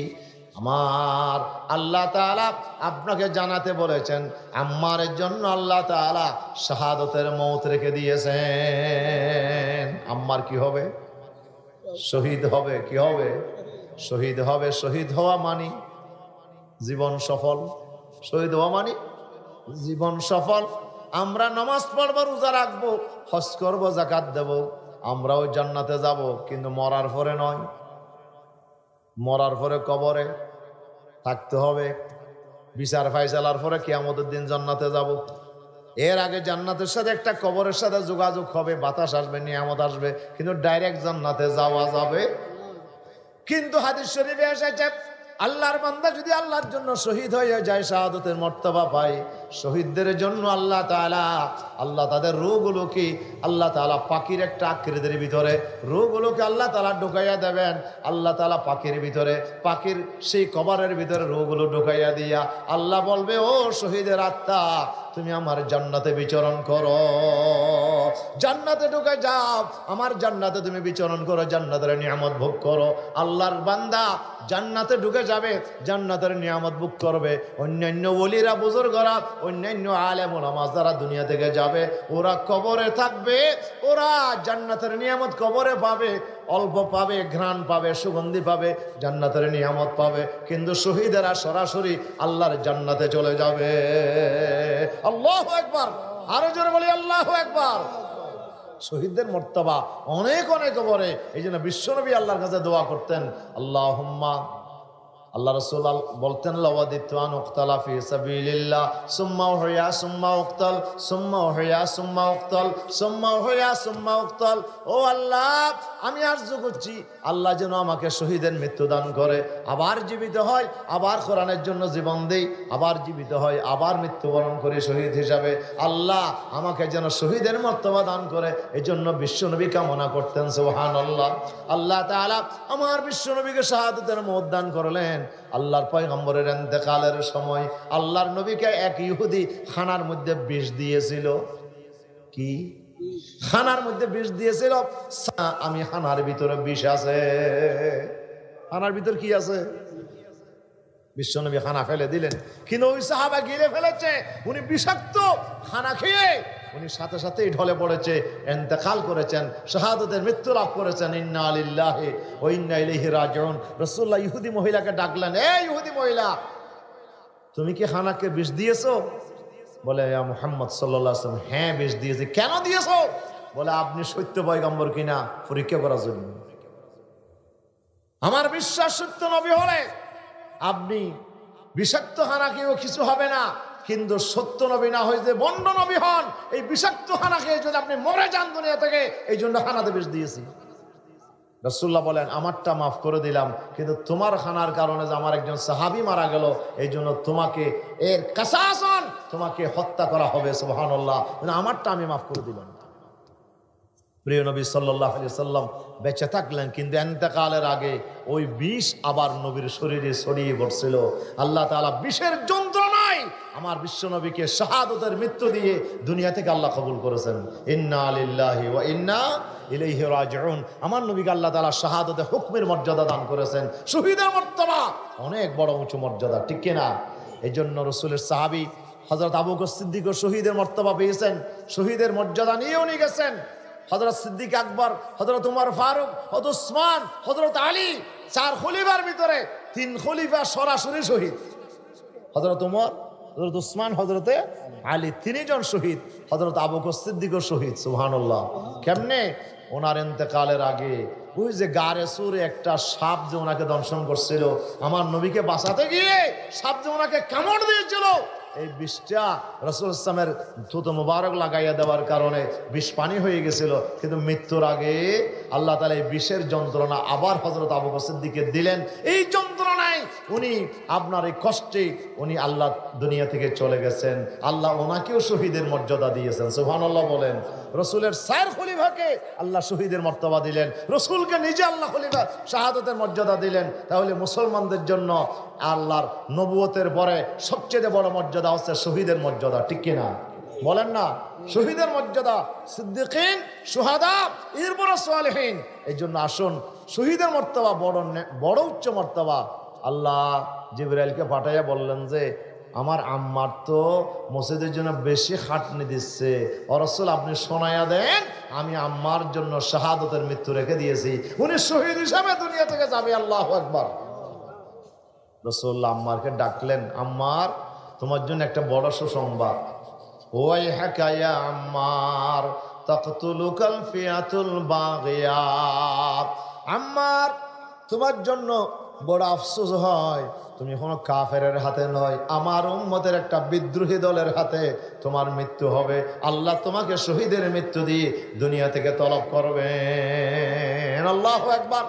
আমার আল্লাহ তাআলা আপনাকে জানাতে বলেছেন আম্মারের জন্য আল্লাহ তাআলা শাহাদাতের মওত রেখে দিয়েছেন। আম্মার কি হবে? শহীদ হবে। কি হবে? শহীদ হবে। শহীদ হওয়া মানে জীবন সফল। শহীদ হওয়া মানে জীবন সফল। আমরা নামাজ পড়বো, রোজা রাখবো, হজ করবো, যাকাত দেব, আমরাও জান্নাতে যাব, কিন্তু মরার পরে নয়। মরার পরে কবরে থাকতে হবে, বিচার ফাইসালার পরে কিয়ামতের দিন জান্নাতে যাব। এর আগে জান্নাতের সাথে একটা কবরের সাথে যোগাযোগ হবে, বাতাস আসবে, নিয়ামত আসবে, কিন্তু ডাইরেক্ট জান্নাতে যাওয়া যাবে। কিন্তু হাদিস শরীফে এসেছে আল্লাহর বান্দা যদি আল্লাহর জন্য শহীদ হয়ে যায়, শাহাদাতের মর্তবা পায়, শহীদদের জন্য আল্লাহ তাদের রূহগুলোকে আল্লাহ তাআলা পাখির একটা আকৃতির ভিতরে রূহগুলোকে আল্লাহ তাআলা ঢুকাইয়া দেবেন। আল্লাহ তাআলা পাখির ভিতরে, পাখির সেই কবরের ভিতরে রূহগুলো ঢুকাইয়া দিয়া আল্লাহ বলবে, ও শহীদের আত্মা, তুমি আমার জান্নাতে বিচরণ করো, জান্নাতে ঢুকে যাও, আমার জান্নাতে তুমি বিচরণ করো, জান্নাতের নিয়ামত ভোগ করো। আল্লাহর বান্দা জান্নাতে ঢুকে যাবে, জান্নাতের নিয়ামত ভোগ করবে। অন্যান্য ওলিরা, বুজুর্গরা, অন্যান্য আলেম ওলামা যারা দুনিয়া থেকে যাবে, ওরা কবরে থাকবে, ওরা জান্নাতের নিয়ামত কবরে পাবে, অল্প পাবে, ঘ্রাণ পাবে, সুগন্ধি পাবে, জান্নাতের নিয়ামত পাবে। কিন্তু শহীদেরা সরাসরি আল্লাহর জান্নাতে চলে যাবে। আল্লাহু আকবার, আরো জোরে বলি আল্লাহু আকবার। শহীদদের মর্তবা অনেক অনেক বড়। এই জন্য বিশ্বনবী আল্লাহর কাছে দোয়া করতেন, আল্লাহুম্মা, আল্লাহ রাসূল বলতেন, লাওয়াদিতু আন উকতালা ফি সাবিলিল্লাহ সুম্মা উহইয়া সুম্মা উকতাল সুম্মা উহইয়া সুম্মা উকতাল সুম্মা উহইয়া সুম্মা উকতাল। ও আল্লাহ, আমি আরজু করছি আল্লাহ যেন আমাকে শহীদের মৃত্যু দান করে, আবার জীবিত হয়, আবার কোরআনের জন্য জীবন দেই, আবার জীবিত হয়, আবার মৃত্যুবরণ করে শহীদ হিসাবে। আল্লাহ আমাকে যেন শহীদের মর্তবা দান করে, এজন্য বিশ্বনবী কামনা করতেন। সুবহানাল্লাহ। আল্লাহ তাআলা আমার বিশ্বনবীকে শাহাদাতের মওত দান করলেন। আল্লাহর পয়গম্বরের ইন্তেকালের সময় আল্লাহর নবীকে এক ইহুদি খানার মধ্যে বিষ দিয়েছিল। কি? খানার মধ্যে বিষ দিয়েছিল। আমি খানার ভিতরে বিষ আছে। খানার ভিতর কি আছে? বিশ্বনবী খানা ফেলে দিলেন, কিন্তু ওই সাহাবা গিলে ফেলেছে, উনি বিষাক্ত খানা খেয়ে উনি সাথে সাথেই ঢলে পড়েছে, ইন্তেকাল করেছেন, শাহাদাতের মৃত্যু লাভ করেছেন। ইন্না লিল্লাহি ওয়া ইন্না ইলাইহি রাজিউন। রাসূলুল্লাহ ইহুদি মহিলাকে ডাকলেন, এই ইহুদি মহিলা, তুমি কি খানাকে বিষ দিয়েছো? বলে, ইয়া মুহাম্মদ সাল্লাল্লাহু আলাইহি ওয়াসাল্লাম, হ্যাঁ বিষ দিয়েছি। কেন দিয়েছো? বলে, আপনি সত্য পয়গম্বর কিনা পরীক্ষা করার জন্য। আমার বিশ্বাস সত্য নবী হলে আপনি বিষাক্ত খানা খেয়েও কিছু হবে না, কিন্তু সত্য নবী না হয়ে যে বন্ড নবী হন, এই বিষাক্ত খানা খেয়ে যদি আপনি মরে যান দুনিয়া থেকে, এই জন্য খানাতে বিষ দিয়েছি। রাসূলুল্লাহ বলেন, আমারটা মাফ করে দিলাম, কিন্তু তোমার খানার কারণে যে আমার একজন সাহাবী মারা গেল, এই জন্য তোমাকে এর কাসাসন, তোমাকে হত্যা করা হবে। সুবহানাল্লাহ। আমারটা আমি মাফ করে দিলাম। প্রিয় নবী সাল্লাল্লাহু আলাইহি ওয়াসাল্লাম বেঁচে থাকলেন, কিন্তু ইন্তেকালের আগে ওই বিষ আবার নবীর শরীরে ছড়িয়ে পড়ছিল। আল্লাহ তাআলা বিষের যন্ত্রণায় আমার বিশ্ব নবীকে শাহাদাতের মৃত্যু দিয়ে দুনিয়া থেকে আল্লাহ কবুল করেছেন। ইন্না লিল্লাহি ওয়া ইন্না ইলাইহি রাজিউন। আমার নবীকে আল্লাহ তাআলা শাহাদাতের হুকমের মর্যাদা দান করেছেন। শহীদের মর্যাদা অনেক বড় উঁচু মর্যাদা, ঠিক কিনা? এই জন্য রাসূলের সাহাবী হযরত আবু বকর সিদ্দিক শহীদের মর্যাদা পেয়েছেন, শহীদের মর্যাদা নিয়ে উনি গেছেন। হযরত সিদ্দিক আকবর, হযরত উমর ফারুক, হযরত উসমান, হযরত আলী, 4 খলিফার ভিতরে 3 খলিফা সরাসরি শহীদ। হযরত উমর, হযরত উসমান, হযরত আলী, 3 জন শহীদ। হযরত আবু বকর সিদ্দিকও শহীদ। সুবহানাল্লাহ। কেমনে? ওনার ইন্তেকালের আগে ওই যে গারে সুরে একটা সাপ যে ওনাকে দংশন করছিল, আমার নবীকে বাঁচাতে গিয়ে সাপ যে ওনাকে কামড় দিয়েছিল, এই বিষটা রাসূল ইসলামের থুতু মুবারক লাগাইয়া দেওয়ার কারণে বিষ পানি হয়ে গেছিল। কিন্তু মৃত্যুর আগে আল্লাহ তাআলা এই বিষের যন্ত্রণা আবার হযরত আবু বকর সিদ্দিককে দিলেন। এই যন্ত্রণায় উনি, আপনার এই কষ্টে উনি আল্লাহ দুনিয়া থেকে চলে গেছেন। আল্লাহ ওনাকেও শহীদের মর্যাদা দিয়েছেন। সুবহানাল্লাহ বলেন। রসুলের 4 খলিফাকে আল্লাহ শহীদের মর্যাদা দিলেন, রসুলকে নিজে আল্লাহ খলিফা শাহাদাতের মর্যাদা দিলেন। তাহলে মুসলমানদের জন্য আল্লাহর নবুয়তের পরে সবচেয়ে বড় মর্যাদা হচ্ছে শহীদের মর্যাদা, ঠিক কিনা? বলেন না? শহীদের মর্যাদা, সিদ্দিকিন, শুহাদা, এরপর সালেহিন। এই জন্য আসুন, শহীদের মর্যাদা বড় উচ্চ মর্যাদা। আল্লাহ জিবরাইলকে পাঠাইয়া বললেন যে, আমার আম্মার তো মসজিদের জন্য বেশি খাটনি দিচ্ছে, ও রাসূল আপনি শোনায়া দেন, আমি আম্মার জন্য শাহাদাতের মৃত্যু রেখে দিয়েছি, উনি শহীদ হিসাবে দুনিয়া থেকে যাবে। আল্লাহু আকবার। রাসূল আম্মারকে ডাকলেন, আম্মার, তোমার জন্য একটা বড় সুসংবাদ। ওয়াইহাকা ইয়া আম্মার তাকতুলুকাল ফিয়াতুল বাগিয়া। আম্মার, তোমার জন্য বড় আফসোস হয়, তুমি কোনো কাফেরের হাতে নয়, আমার উম্মতের একটা বিদ্রোহী দলের হাতে তোমার মৃত্যু হবে। আল্লাহ তোমাকে শহীদের মৃত্যু দিয়ে দুনিয়া থেকে তলব করবেন। আল্লাহু আকবার।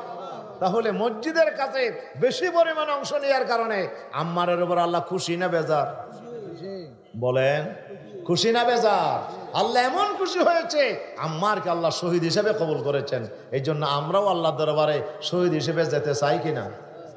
তাহলে মসজিদের কাছে বেশি পরিমাণ অংশ নেওয়ার কারণে আম্মারের উপর আল্লাহ খুশি না বেজার? বলেন, খুশি না বেজার? আল্লাহ এমন খুশি হয়েছে, আম্মারকে আল্লাহ শহীদ হিসেবে কবুল করেছেন। এই জন্য আমরাও আল্লাহর দরবারে শহীদ হিসেবে যেতে চাই কিনা?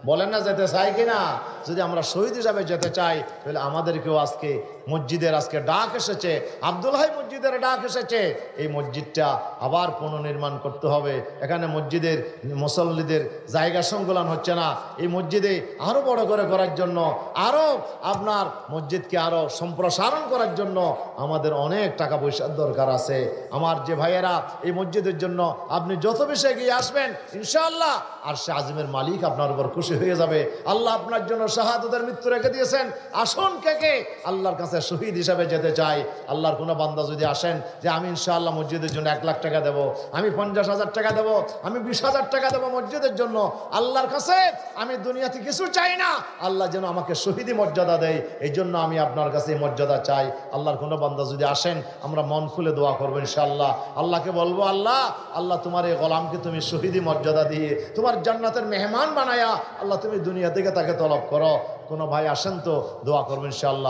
বলেন না, যেতে চাই কিনা? যদি আমরা শহীদ হিসাবে যেতে চাই, তাহলে আমাদেরকেও আজকে মসজিদের ডাক এসেছে, আব্দুল হাই মসজিদের ডাক এসেছে। এই মসজিদটা আবার পুনর্নির্মাণ করতে হবে। এখানে মসজিদের মুসল্লিদের জায়গা সংকুলন হচ্ছে না। এই মসজিদে আরো বড় করে করার জন্য, আরো আপনার মসজিদকে আরো সম্প্রসারণ করার জন্য আমাদের অনেক টাকা পয়সার দরকার আছে। আমার যে ভাইয়েরা, এই মসজিদের জন্য আপনি যত বেশি এগিয়ে আসবেন, ইনশাআল্লাহ আরশে আজিমের মালিক আপনার উপর খুশি হয়ে যাবে। আল্লাহ আপনার জন্য শাহাদাতের মৃত্যু রেখে দিয়েছেন। আসুন, কে আল্লাহর কাছে শহীদ হিসাবে যেতে চাই? আল্লাহর কোনো বান্দা যদি আসেন যে আমি ইনশাআল্লাহ মসজিদের জন্য 1 লাখ টাকা দেবো, আমি 50,000 টাকা দেবো, আমি 20,000 টাকা দেবো মসজিদের জন্য, আল্লাহর কাছে আমি দুনিয়াতে কিছু চাই না, আল্লাহ যেন আমাকে শহীদি মর্যাদা দেয়, এই জন্য আমি আপনার কাছে এই মর্যাদা চাই। আল্লাহর কোনো বান্দা যদি আসেন, আমরা মন খুলে দোয়া করবো ইনশাআল্লাহ। আল্লাহকে বলবো, আল্লাহ তোমার এই গোলামকে তুমি শহীদি মর্যাদা দিয়ে তোমার জান্নাতের মেহমান বানায়া আল্লাহ তুমি দুনিয়া থেকে তাকে তলব করো। কোনো ভাই আসেন তো, দোয়া করবেন ইনশাআল্লাহ।